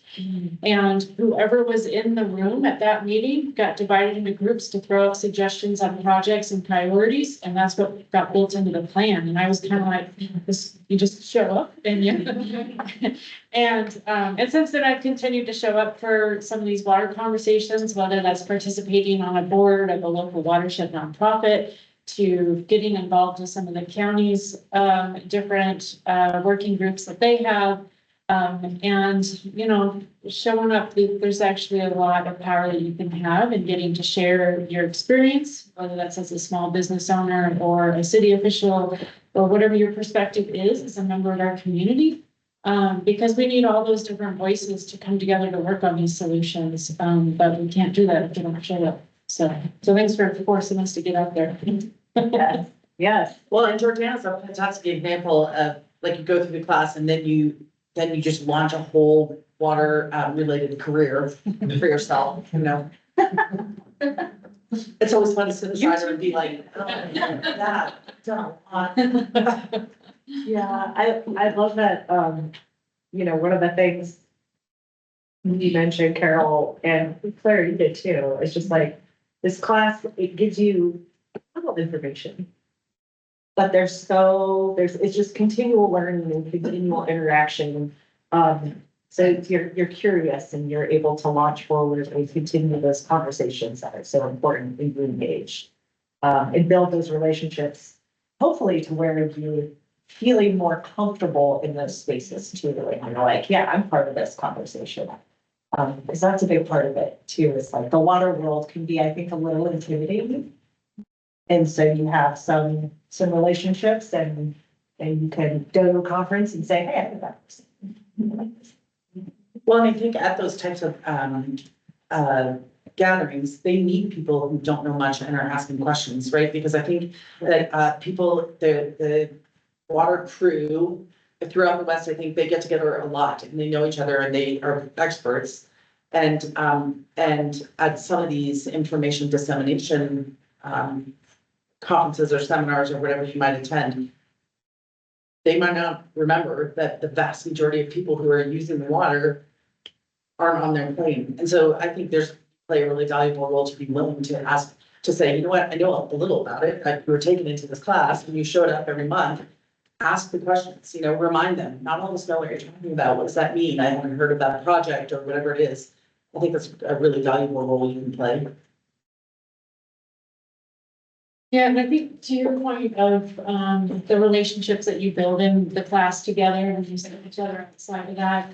And whoever was in the room at that meeting got divided into groups to throw out suggestions on projects and priorities. And that's what got built into the plan. And I was kind of like, this, you just show up and and since then I've continued to show up for some of these water conversations, whether that's participating on a board of a local watershed nonprofit, to getting involved in some of the county's different working groups that they have. And showing up, there's actually a lot of power that you can have in getting to share your experience, whether that's as a small business owner or a city official, or whatever your perspective is as a member of our community. Because we need all those different voices to come together to work on these solutions. But we can't do that if we don't show up. So thanks for forcing us to get out there. Yes, yes. Well, and Jordana's a fantastic example of, like, you go through the class and then you just launch a whole water related career for yourself, you know? It's always fun to sit aside and be like, oh, that, don't. Yeah, I love that, one of the things you mentioned, Carol, and Claire, you did too, it's just like, this class, it gives you a little information. But it's just continual learning and continual interaction. So you're curious and you're able to launch forward and continue those conversations that are so important and you engage. And build those relationships, hopefully to where you're feeling more comfortable in those spaces too. And you're like, yeah, I'm part of this conversation. Because that's a big part of it too. It's like the water world can be, I think, a little intimidating. And so you have some relationships and you can go to a conference and say, hey, I think that person. Well, and I think at those types of gatherings, they need people who don't know much and are asking questions, right? Because I think that, people, the water crew throughout the West, I think they get together a lot and they know each other and they are experts. And at some of these information dissemination, conferences or seminars or whatever you might attend, they might not remember that the vast majority of people who are using the water aren't on their plane. And so I think there's play a really valuable role to be willing to ask, to say, you know what, I know a little about it, you were taken into this class and you showed up every month. Ask the questions, you know, remind them, not all this know what you're talking about, what does that mean? I haven't heard of that project or whatever it is. I think that's a really valuable role you can play. Yeah, and I think to your point of, the relationships that you build in the class together and you see each other outside of that.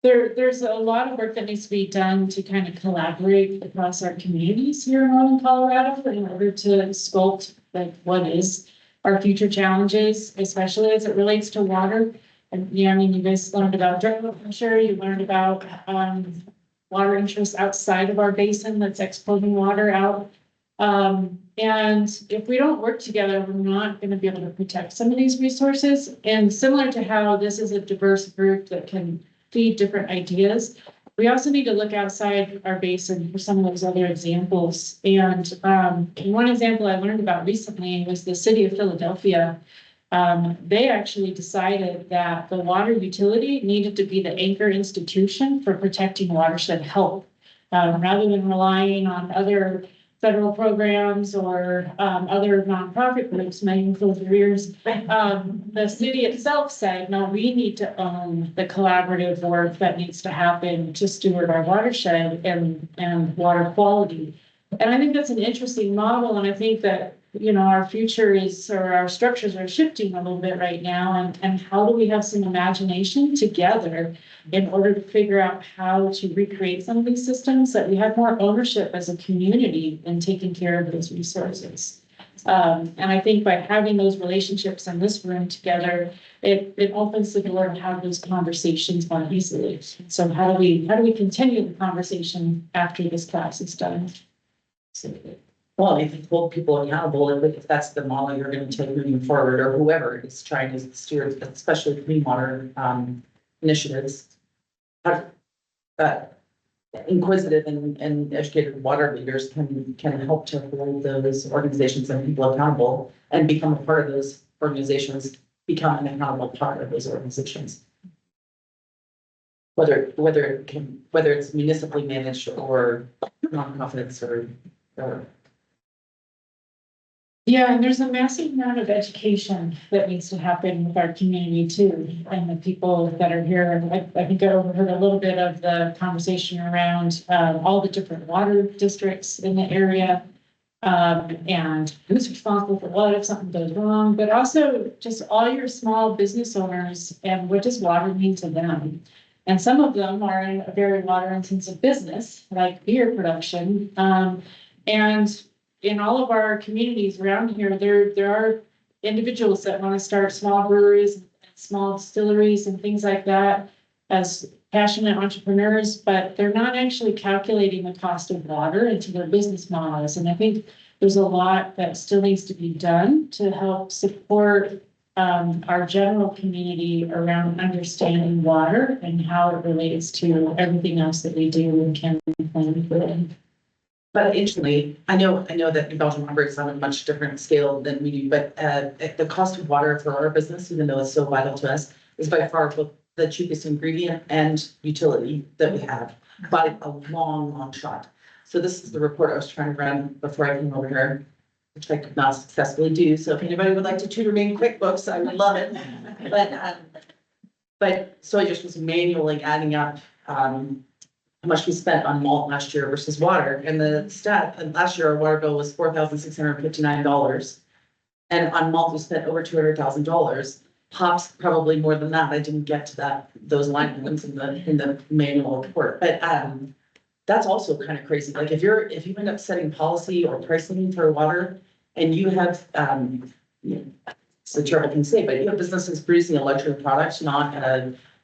There's a lot of work that needs to be done to kind of collaborate across our communities here in northern Colorado in order to sculpt like what is our future challenges, especially as it relates to water. And, yeah, I mean, you guys learned about drought, I'm sure you learned about, water interests outside of our basin that's exporting water out. And if we don't work together, we're not going to be able to protect some of these resources. And similar to how this is a diverse group that can feed different ideas, we also need to look outside our basin for some of those other examples. And one example I learned about recently was the city of Philadelphia. They actually decided that the water utility needed to be the anchor institution for protecting watershed health, rather than relying on other federal programs or other nonprofit groups making close their ears. The city itself said, no, we need to own the collaborative work that needs to happen to steward our watershed and water quality. And I think that's an interesting model. And I think that, you know, our future is, or our structures are shifting a little bit right now. And how do we have some imagination together in order to figure out how to recreate some of these systems that we have more ownership as a community in taking care of those resources. And I think by having those relationships in this room together, it opens the door to have those conversations more easily. So how do we continue the conversation after this class is done? Well, if you hold people accountable, if that's the model you're going to take moving forward, or whoever is trying to steer, especially clean water initiatives, inquisitive and educated water leaders can help to hold those organizations and people accountable and become a part of those organizations, become an accountable part of those organizations. Whether it's municipally managed or nonprofits or Yeah, and there's a massive amount of education that needs to happen with our community too, and the people that are here. I think I overheard a little bit of the conversation around all the different water districts in the area. And who's responsible for what if something goes wrong, but also just all your small business owners and what does water mean to them? And some of them are in a very water intensive business, like beer production. And in all of our communities around here, there are individuals that want to start small breweries, small distilleries and things like that as passionate entrepreneurs, but they're not actually calculating the cost of water into their business models. And I think there's a lot that still needs to be done to help support our general community around understanding water and how it relates to everything else that we do and can plan for. But interestingly, I know that Belgium operates on a much different scale than we do, but the cost of water for our business, even though it's so vital to us, is by far both the cheapest ingredient and utility that we have by a long shot. So this is the report I was trying to run before I came over here, which I could not successfully do. So if anybody would like to tutor me in QuickBooks, I would love it. But so I just was manually adding up how much we spent on malt last year versus water. And the stat, and last year our water bill was $4,659. And on malt, we spent over $200,000. Hops, probably more than that. I didn't get to those line items in the manual report. But that's also kind of crazy. Like if you end up setting policy or pricing for water and you have, it's a terrible thing to say, but you have businesses producing a luxury product,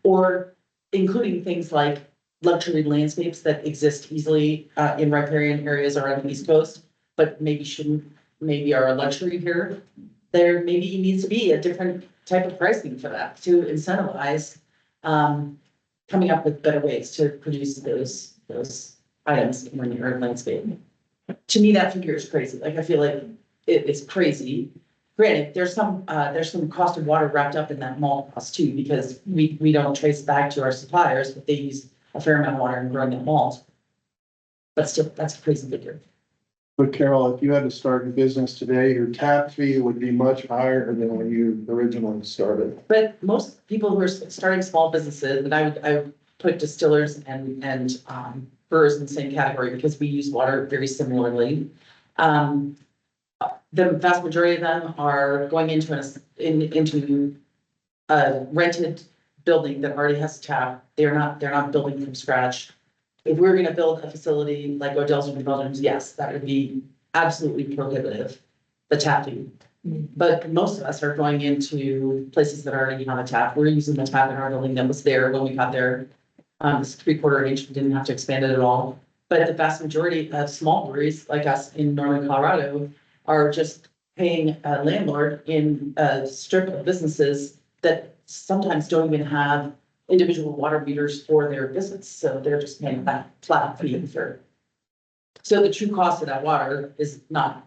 or including things like luxury landscapes that exist easily, in riparian areas or on the East Coast, but maybe shouldn't, maybe are a luxury here. There maybe needs to be a different type of pricing for that to incentivize, coming up with better ways to produce those items in your landscape. To me, that figure is crazy. Like, I feel like it's crazy. Granted, there's some cost of water wrapped up in that malt cost too, because we don't trace it back to our suppliers, but they use a fair amount of water in growing that malt. But still, that's a crazy figure. But Carol, if you had to start a business today, your tap fee would be much higher than when you originally started. But most people who are starting small businesses, and I would put distillers and brewers in the same category because we use water very similarly. The vast majority of them are going into a rented building that already has a tap. They're not building from scratch. If we're gonna build a facility like Odell's or New Belgium's, yes, that would be absolutely prohibitive, the tap fee. But most of us are going into places that already have a tap. We're using the tap in our building that was there when we got there. It's 3/4 inch, we didn't have to expand it at all. But the vast majority of small breweries like us in northern Colorado are just paying a landlord in a strip of businesses that sometimes don't even have individual water meters for their business, so they're just paying that flat fee for. So the true cost of that water is not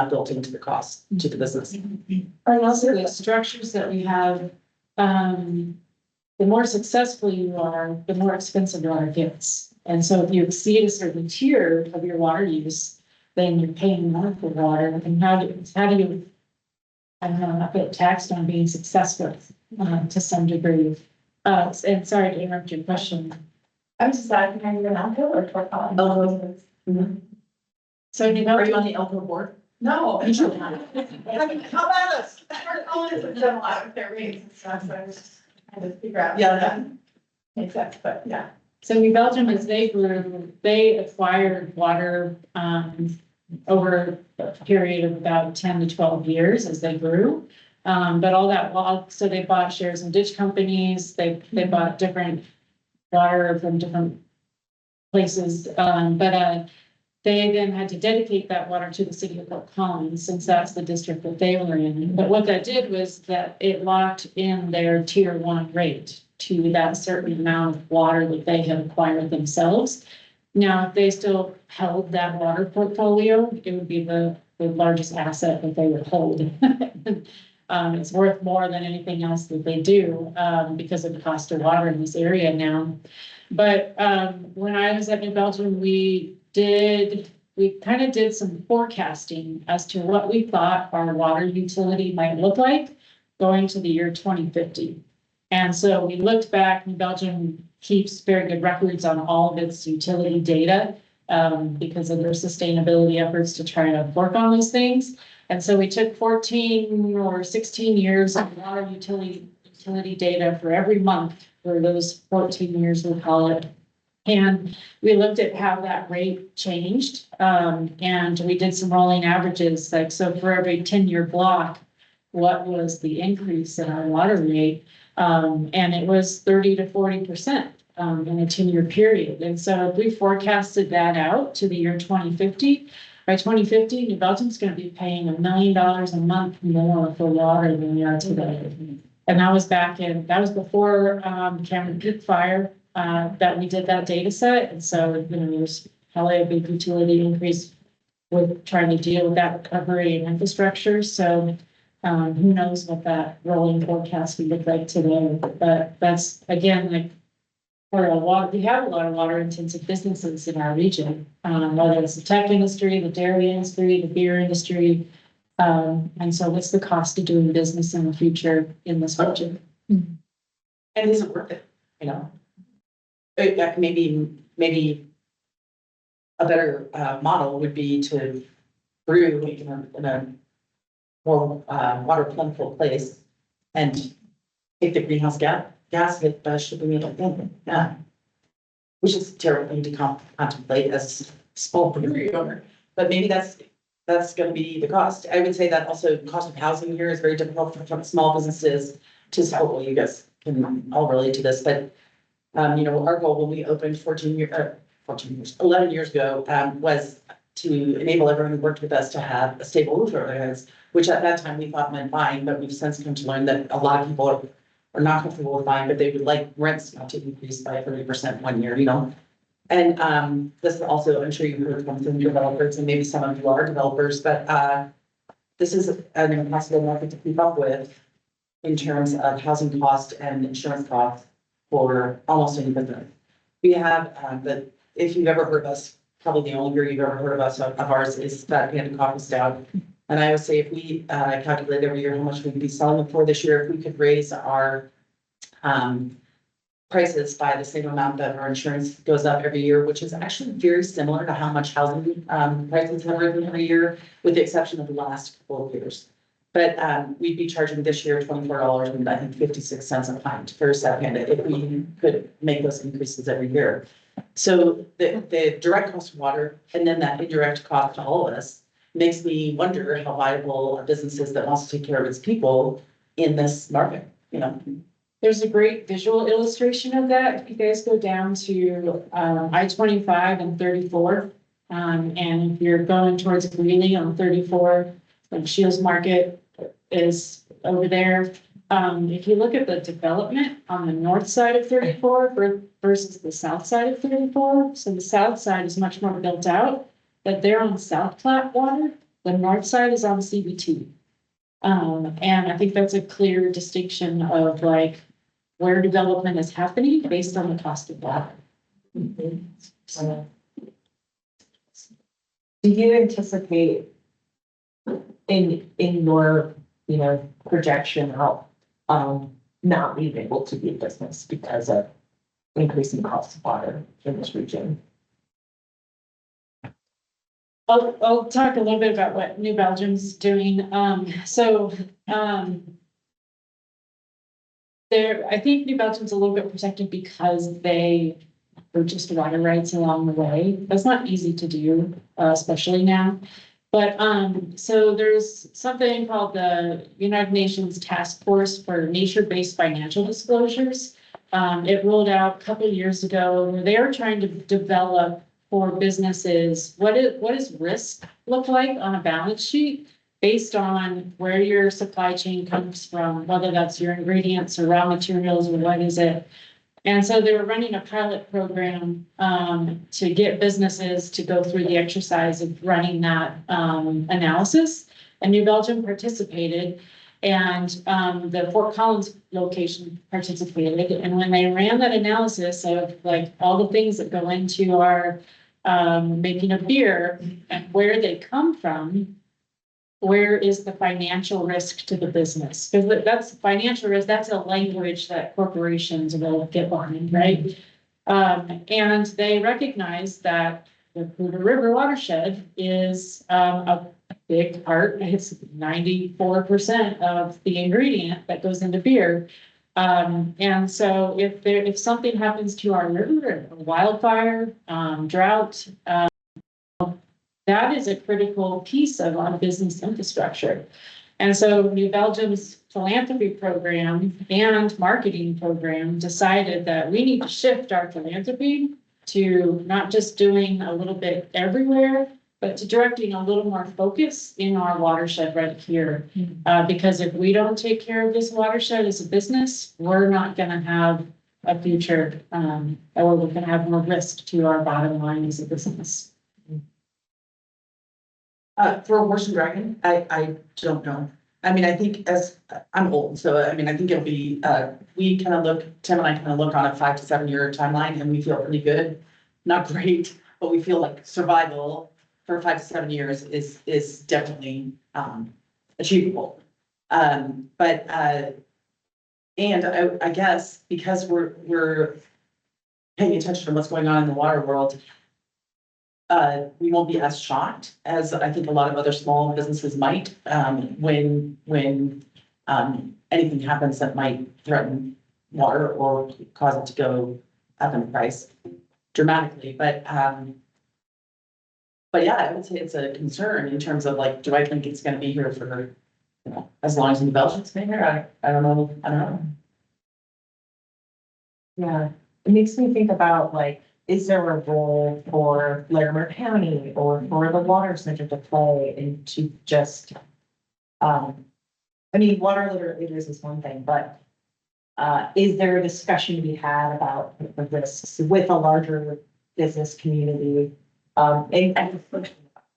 built into the cost to the business. And also the structures that we have, the more successful you are, the more expensive water gets. And so if you exceed a certain tier of your water use, then you're paying more for water. And how do you, I don't know, not get taxed on being successful, to some degree. And sorry to interrupt your question. I was just asking, are you an Elko or Fort Collins? Elko. So you know, Are you on the Elko board? No. You should. I mean, how about us? Fort Collins has done a lot with their rates and stuff, so I was just trying to figure out. Yeah. That makes sense, but yeah. so New Belgium, as they grew, they acquired water, over a period of about 10 to 12 years as they grew. But all that, so they bought shares in ditch companies, they bought different water from different places. They then had to dedicate that water to the city of Fort Collins, since that's the district that they were in. But what that did was that it locked in their tier 1 rate to that certain amount of water that they had acquired themselves. Now, if they still held that water portfolio, it would be the largest asset that they would hold. It's worth more than anything else that they do, because of the cost of water in this area now. But when I was at New Belgium, we kind of did some forecasting as to what we thought our water utility might look like going to the year 2050. And so we looked back. New Belgium keeps very good records on all of its utility data, because of their sustainability efforts to try to work on those things. And so we took 14 or 16 years of water utility data for every month for those 14 years, we'll call it. And we looked at how that rate changed. And we did some rolling averages, like, so for every 10-year block, what was the increase in our water rate? And it was 30 to 40% in a 10-year period. And so if we forecasted that out to the year 2050, by 2050, New Belgium's going to be paying $1 million a month more for water than we are today. And that was before Cameron Peak Fire, that we did that data set. And so, there's probably a big utility increase with trying to deal with that recovery and infrastructure. So who knows what that rolling forecast would look like today. But that's, again, like, we have a lot of water intensive businesses in our region, whether it's the tech industry, the dairy industry, the beer industry. And so what's the cost of doing business in the future in this region? And is it worth it? Maybe a better model would be to brew in a more water plentiful place and take the greenhouse gas hit by shipping it in. Yeah. Which is a terrible thing to contemplate as a small brewery owner, but maybe that's going to be the cost. I would say that also the cost of housing here is very difficult for small businesses to support. Well, you guys can all relate to this, but Our goal when we opened 11 years ago, was to enable everyone who worked with us to have a stable roof over their heads, which at that time we thought meant buying, but we've since come to learn that a lot of people are not comfortable with buying, but they would like rents not to increase by 30% 1 year, And this is also, I'm sure you heard from some developers, and maybe some of you are developers, but this is an impossible market to keep up with in terms of housing cost and insurance costs for almost any business. We have, if you've ever heard of us, probably the only beer you've ever heard of us, of ours is Fat Panda Coffee Stout. And I always say if we calculate every year how much we'd be selling them for this year, if we could raise our prices by the same amount that our insurance goes up every year, which is actually very similar to how much housing prices have risen every year, with the exception of the last couple of years. But we'd be charging this year $24 and I think 56 cents a pint for Fat Panda if we could make those increases every year. So the direct cost of water and then that indirect cost to all of us makes me wonder how viable a business is that wants to take care of its people in this market, There's a great visual illustration of that. If you guys go down to I-25 and 34, and if you're going towards Greeley on 34, like Shields Market is over there. If you look at the development on the north side of 34 versus the south side of 34, so the south side is much more built out, but they're on South Platte water. The north side is on CBT. And I think that's a clear distinction of like where development is happening based on the cost of water. Do you anticipate in your, projection of, not being able to be a business because of increasing cost of water in this region? I'll talk a little bit about what New Belgium's doing. I think New Belgium's a little bit protected because they purchased water rights along the way. That's not easy to do, especially now. But so there's something called the United Nations Task Force for Nature-Based Financial Disclosures. It rolled out a couple of years ago where they are trying to develop for businesses what does risk look like on a balance sheet based on where your supply chain comes from, whether that's your ingredients or raw materials or what is it. And so they were running a pilot program to get businesses to go through the exercise of running that analysis. And New Belgium participated, and the Fort Collins location participated. And when they ran that analysis of like all the things that go into our making of beer and where they come from, where is the financial risk to the business? Because that's financial risk, that's a language that corporations will get behind, right? And they recognize that the Poudre River watershed is a big part, it's 94% of the ingredient that goes into beer. And so if something happens to our river, a wildfire, drought, that is a critical piece of our business infrastructure. And so New Belgium's philanthropy program and marketing program decided that we need to shift our philanthropy to not just doing a little bit everywhere, but to directing a little more focus in our watershed right here. Because if we don't take care of this watershed as a business, we're not going to have a future, or we're going to have more risk to our bottom line as a business. For Horse and Dragon, I don't know. I mean, I think I'm old, so I mean, I think it'll be, Tim and I kind of look on a 5 to 7 year timeline and we feel pretty good. Not great, but we feel like survival for 5 to 7 years is definitely achievable. And I guess because we're paying attention to what's going on in the water world, we won't be as shocked as I think a lot of other small businesses might, when anything happens that might threaten water or cause it to go up in price dramatically. But yeah, I would say it's a concern in terms of like, do I think it's gonna be here for, as long as New Belgium's been here? I don't know. Yeah, it makes me think about like, is there a role for Larimer County or for the water center to play and to just, I mean, water literate leaders is one thing, but is there a discussion to be had about the risks with a larger business community? And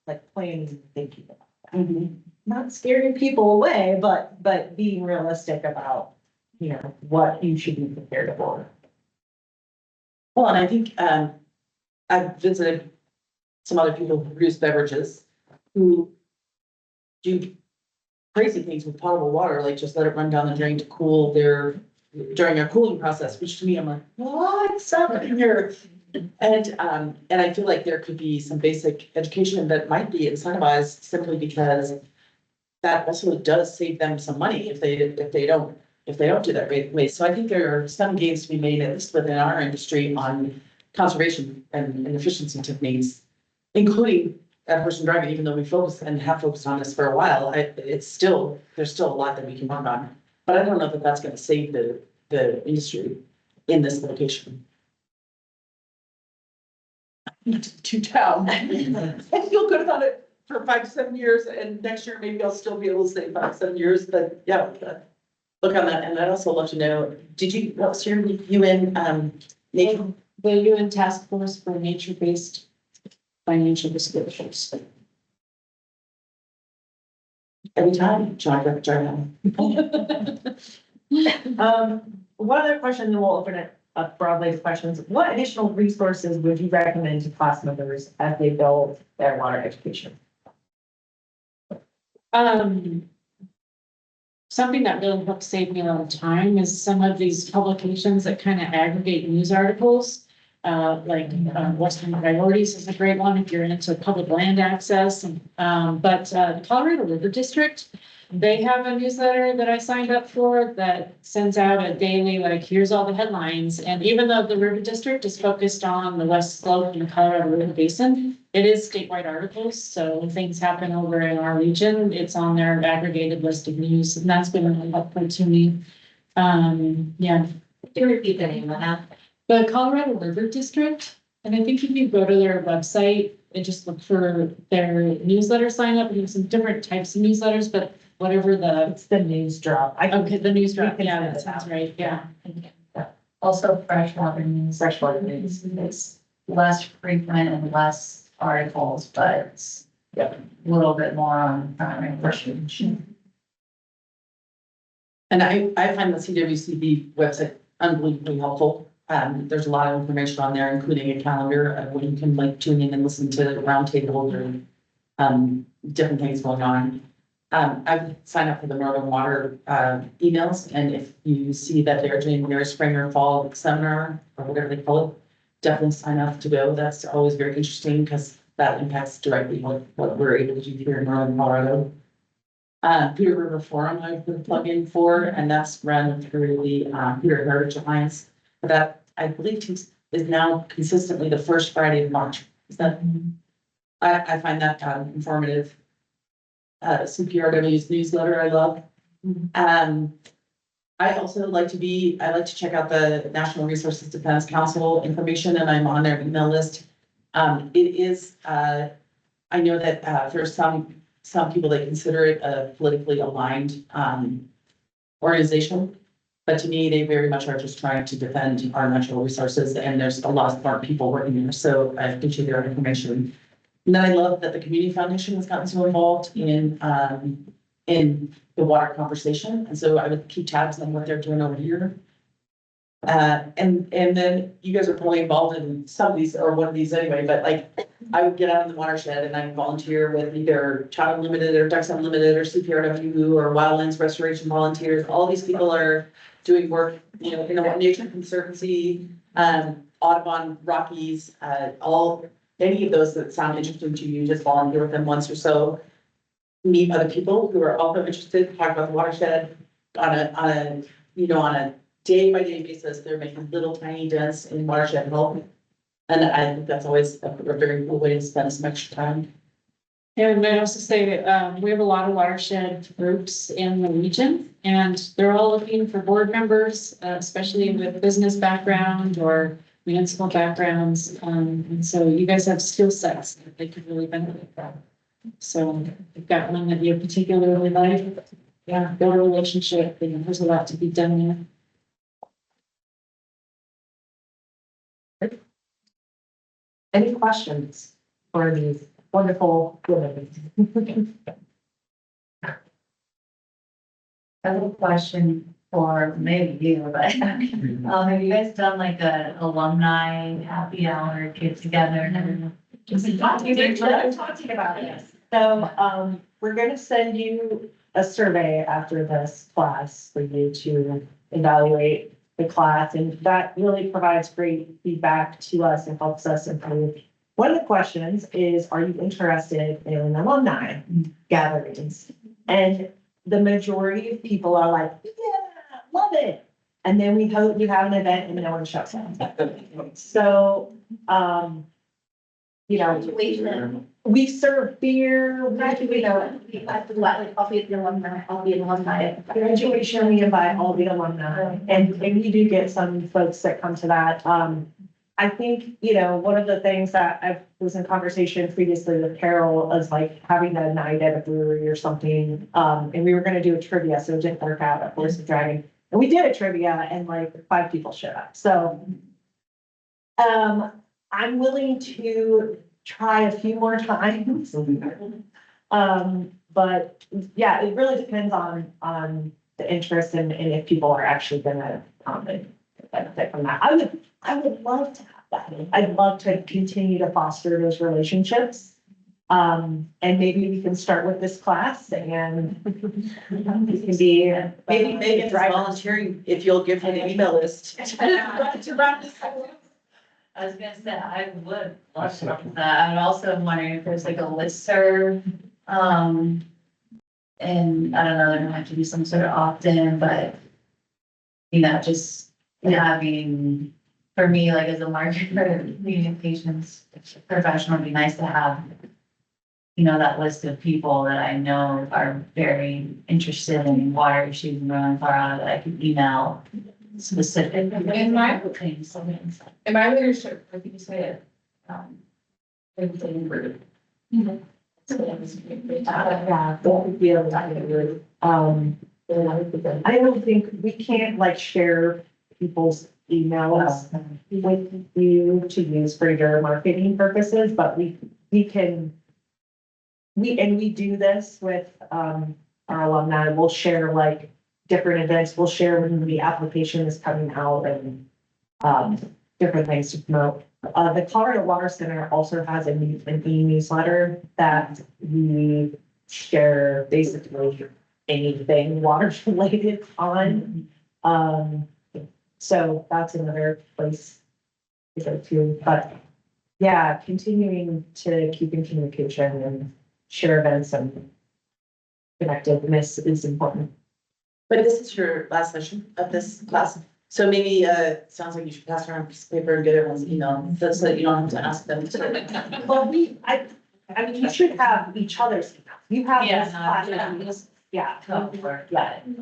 like planning and thinking about that. Not scaring people away, but being realistic about, you know, what you should be prepared for. Well, and I think, I've visited some other people who produce beverages who do crazy things with potable water, like just let it run down the drain to cool during their cooling process, which to me, I'm like, what's up in here? And I feel like there could be some basic education that might be incentivized simply because that also does save them some money if they don't do that way. So I think there are some gains to be made, at least within our industry, on conservation and efficiency techniques, including that person driving, even though we focus and have focused on this for a while, there's still a lot that we can work on. But I don't know that that's gonna save the industry in this location. To town. I feel good about it for 5 to 7 years, and next year maybe I'll still be able to say 5 to 7 years, but yeah. Look on that, and I'd also love to know, what was your UN, nature? The UN Task Force for Nature-Based Financial Disclosures. Every time, John. One other question, then we'll open it up broadly to questions. What additional resources would you recommend to class members as they build their water education? Something that really helped save me a lot of time is some of these publications that kind of aggregate news articles. Western Priorities is a great one if you're into public land access. But the Colorado River District, they have a newsletter that I signed up for that sends out a daily, like, here's all the headlines. And even though the River District is focused on the West Slope and the Colorado River Basin, it is statewide articles. So when things happen over in our region, it's on their aggregated list of news, and that's been really helpful to me. Yeah. Can you repeat the name of that? The Colorado River District, and I think if you go to their website and just look for their newsletter sign up, and there's some different types of newsletters, but whatever It's the news drop. okay, the news drop, we can yeah, send that it sounds out. right, yeah. Also freshwater news. Freshwater news. It's less frequent and less articles, but it's a little bit more on primary issues. And I find the CWCB website unbelievably helpful. There's a lot of information on there, including a calendar of when you can like tune in and listen to roundtables or different things going on. I've signed up for the Northern Water emails, and if you see that they're doing their spring or fall seminar or whatever they call it, definitely sign up to go. That's always very interesting because that impacts directly what we're able to do here in Northern Colorado. Peter River Forum I've been plugged in for, and that's run through the Peter Heritage Alliance. But that, I believe, is now consistently the first Friday of March. Is that? I find that informative. CPRW's newsletter I love. I also like to check out the National Resources Defense Council information, and I'm on their email list. It is, I know that there's some people that consider it a politically aligned organization. But to me, they very much are just trying to defend our natural resources, and there's a lot of smart people working there, so I appreciate their information. And then I love that the Community Foundation has gotten so involved in the water conversation, and so I would keep tabs on what they're doing over here. And then you guys are probably involved in some of these, or one of these anyway, but like, I would get out in the watershed and I'd volunteer with either Child Unlimited or Ducks Unlimited or CPRW or Wildlands Restoration Volunteers. All these people are doing work, in the Nature Conservancy, Audubon, Rockies, any of those that sound interesting to you, just volunteer with them once or so. Meet other people who are also interested, talk about the watershed on a day-by-day basis. They're making little tiny dents in watershed health. And I think that's always a very cool way to spend some extra time. And I'd also say, we have a lot of watershed groups in the region, and they're all looking for board members, especially with business background or municipal backgrounds. And so you guys have skill sets that they could really benefit from. So if you've got one that you particularly like, yeah, build a relationship, and there's a lot to be done there. Any questions for these wonderful women? I have a question for maybe you, but, have you guys done like a alumni happy hour get together? We're talking about this. So, we're gonna send you a survey after this class for you to evaluate the class, and that really provides great feedback to us and helps us improve. One of the questions is, are you interested in alumni gatherings? And the majority of people are like, yeah, love it. And then we hope you have an event and no one shows up. So, you know, we serve beer, I'll be at the alumni, I'll be an alumni. graduation, we invite all the alumni, and we do get some folks that come to that. I think, you know, one of the things that I was in conversation previously with Carol is like having a night at a brewery or something. And we were gonna do a trivia, so it didn't work out at Horse and Dragon. And we did a trivia and like 5 people showed up, so. I'm willing to try a few more times. But yeah, it really depends on the interest and if people are actually gonna come and benefit from that. I would love to have that. I'd love to continue to foster those relationships. And maybe we can start with this class and it can be, Maybe Megan's volunteering if you'll give her the email list. I was gonna say, I would love some of that. I'm also wondering if there's like a listserv. And I don't know, there might have to be some sort of opt-in, but you know, just having, for me, like as a marketer, communications professional, it'd be nice to have, you know, that list of people that I know are very interested in water issues and running far out that I could email specific. In my- things. In my leadership, I think you say it. Everything group. yeah, that would be a lot of good. I don't think, we can't like share people's emails with you to use for your marketing purposes, but we can. We do this with, our alumni, we'll share like different events, we'll share when the application is coming out and, different things to promote. The Colorado Water Center also has an e-newsletter that we share basically anything water related on. So that's another place to go to, but yeah, continuing to keep in communication and share events and connectiveness is important. But this is your last session of this class, so maybe, sounds like you should pass around a piece of paper and get everyone's email, so that you don't have to ask them to. Well, I mean, you should have each other's email. You have this class. Yeah. Yeah.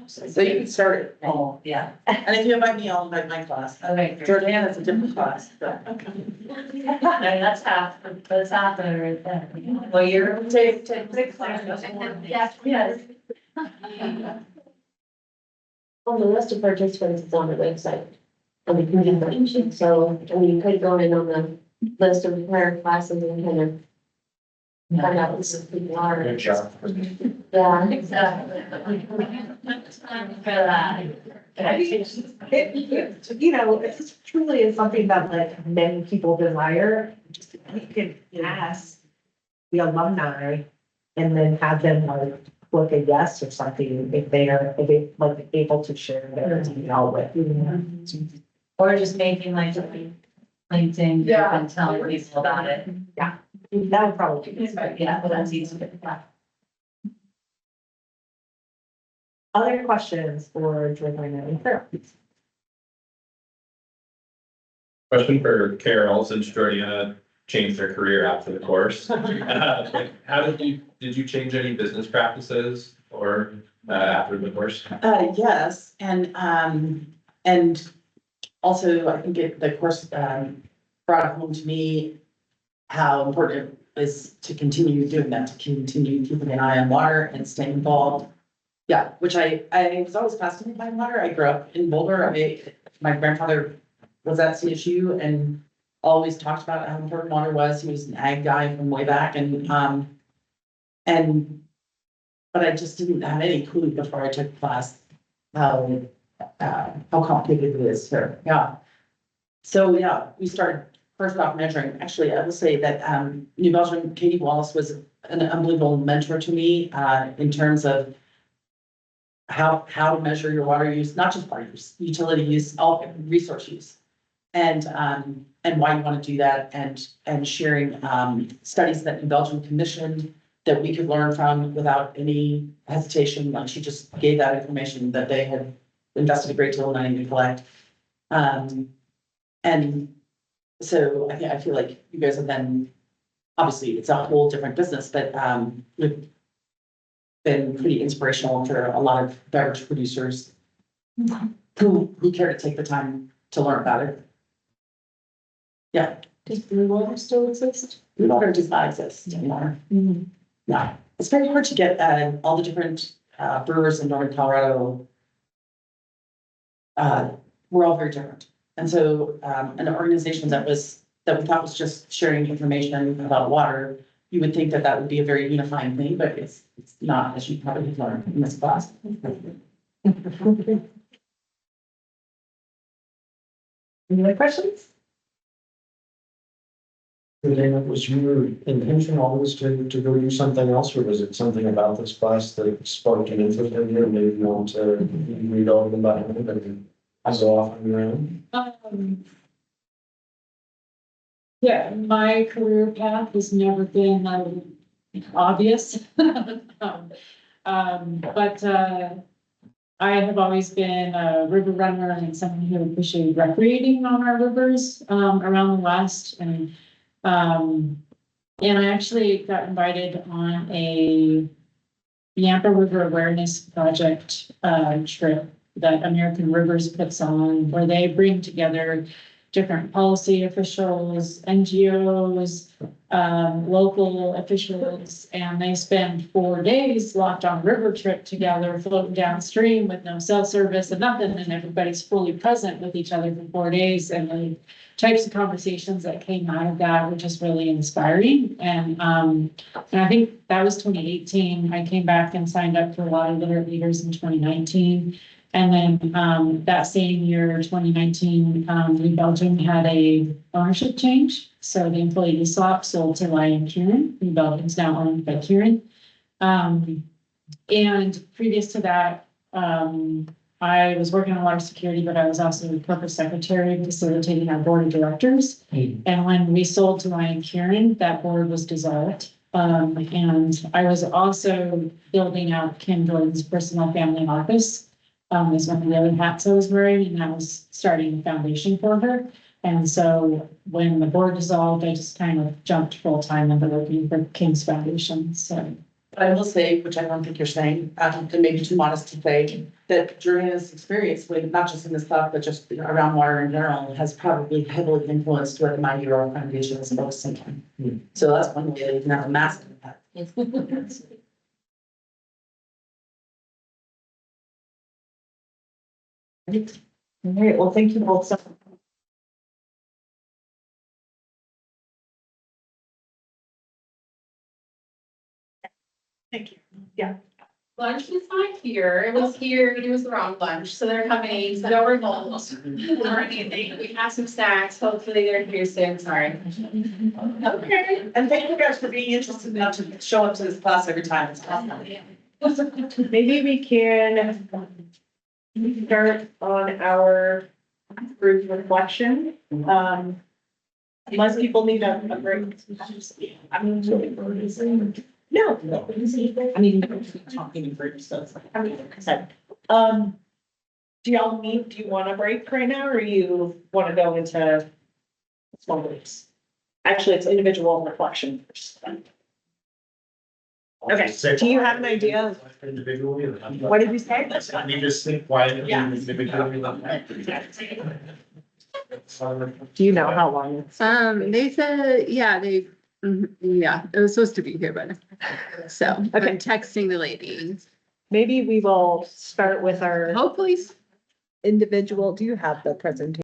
So you can start it. Oh, yeah. And if you invite me, I'll invite my class. Okay. Jordan is a different class, so. No, that's half, that's half of it right there. Well, you're. Take. Yes. Well, the list of participants is on the website. On the community, so, I mean, you could go in on the list of prior classes and kind of find out what some people are. Good job. Yeah. Exactly. For that. I mean, you know, it truly is something that like many people desire. We can ask the alumni and then have them like click a yes or something if they like able to share their email with. Or just making like a LinkedIn group and telling people about it. That would probably be. Yeah, but that's easy. Other questions for Jordan and Carol? Question for Carol, since Jordan change their career after the course. Like, how did you change any business practices or, after the course? Yes, and also I think the course, brought home to me how important it is to continue doing that, to continue keeping an eye on water and staying involved. Yeah, which I was always fascinated by water. I grew up in Boulder. My grandfather was at CSU and always talked about how important water was. He was an ag guy from way back but I just didn't have any clue before I took the class how complicated it is here. Yeah. So, yeah, we started first off measuring. Actually, I will say that, New Belgium, Katie Wallace was an unbelievable mentor to me, in terms of how to measure your water use, not just water use, utility use, all resource use. And why you want to do that and sharing, studies that New Belgium commissioned that we could learn from without any hesitation. Like she just gave that information that they had invested a great deal of money to collect. And so I feel like you guys have been, obviously, it's a whole different business, but, you've been pretty inspirational for a lot of beverage producers who care to take the time to learn about it. Yeah. Does blue water still exist? Blue water does not exist anymore. No, it's very hard to get, all the different, brewers in northern Colorado. We're all very different. And so, an organization that we thought was just sharing information about water, you would think that would be a very unifying thing, but it's not, as you probably have learned in this class. Any other questions? Was your intention always to go do something else, or was it something about this class that sparked an interest in you and made you want to read all about it and go off on your own? Yeah, my career path has never been obvious. But I have always been a river runner and someone who appreciated recreating on our rivers around the West. And I actually got invited on a Yampa River Awareness Project trip that American Rivers puts on, where they bring together different policy officials, NGOs, local officials, and they spend 4 days locked on a river trip together, floating downstream with no cell service and nothing, and everybody's fully present with each other for 4 days. And the types of conversations that came out of that were just really inspiring. And I think that was 2018. I came back and signed up for a lot of Literate leaders in 2019. And then that same year, 2019, New Belgium had a ownership change. So the employee ESOP sold to Lion Kieran. New Belgium's now owned by Kieran. And previous to that, I was working on water security, but I was also the corporate secretary facilitating our board of directors. And when we sold to Lion Kieran, that board was dissolved. And I was also building out Kim Jordan's personal family office. Is one of the other hats I was wearing, and I was starting the foundation for her. And so when the board dissolved, I just kind of jumped full time into working for King's Foundation. So I will say, which I don't think you're saying, and maybe too modest to say, that during this experience, with not just in this club, but just around water in general, has probably heavily influenced what the My Hero Foundation is focusing on. So that's one way that you can have a massive impact. All right, well, thank you both so much. Thank you. Yeah. Lunch was not here, it was here, it was the wrong lunch, so they're coming, so no revolts or anything. We have some snacks, hopefully they're here soon, sorry. Okay, and thank you guys for being interested enough to show up to this class every time. It's awesome. Maybe we can start on our group reflection. Unless people need a break. No. I mean, talking in groups, so it's like. Do you want a break right now, or you want to go into small groups? Actually, it's individual reflection first. Okay, do you have an idea of, Individually. what did you say? I mean, just think quietly. Yeah. Individually. Do you know how long it's? They said, yeah, yeah, it was supposed to be here, but, so, Okay. I'm texting the lady. Maybe we will start with our Hopefully individual, do you have the presentation?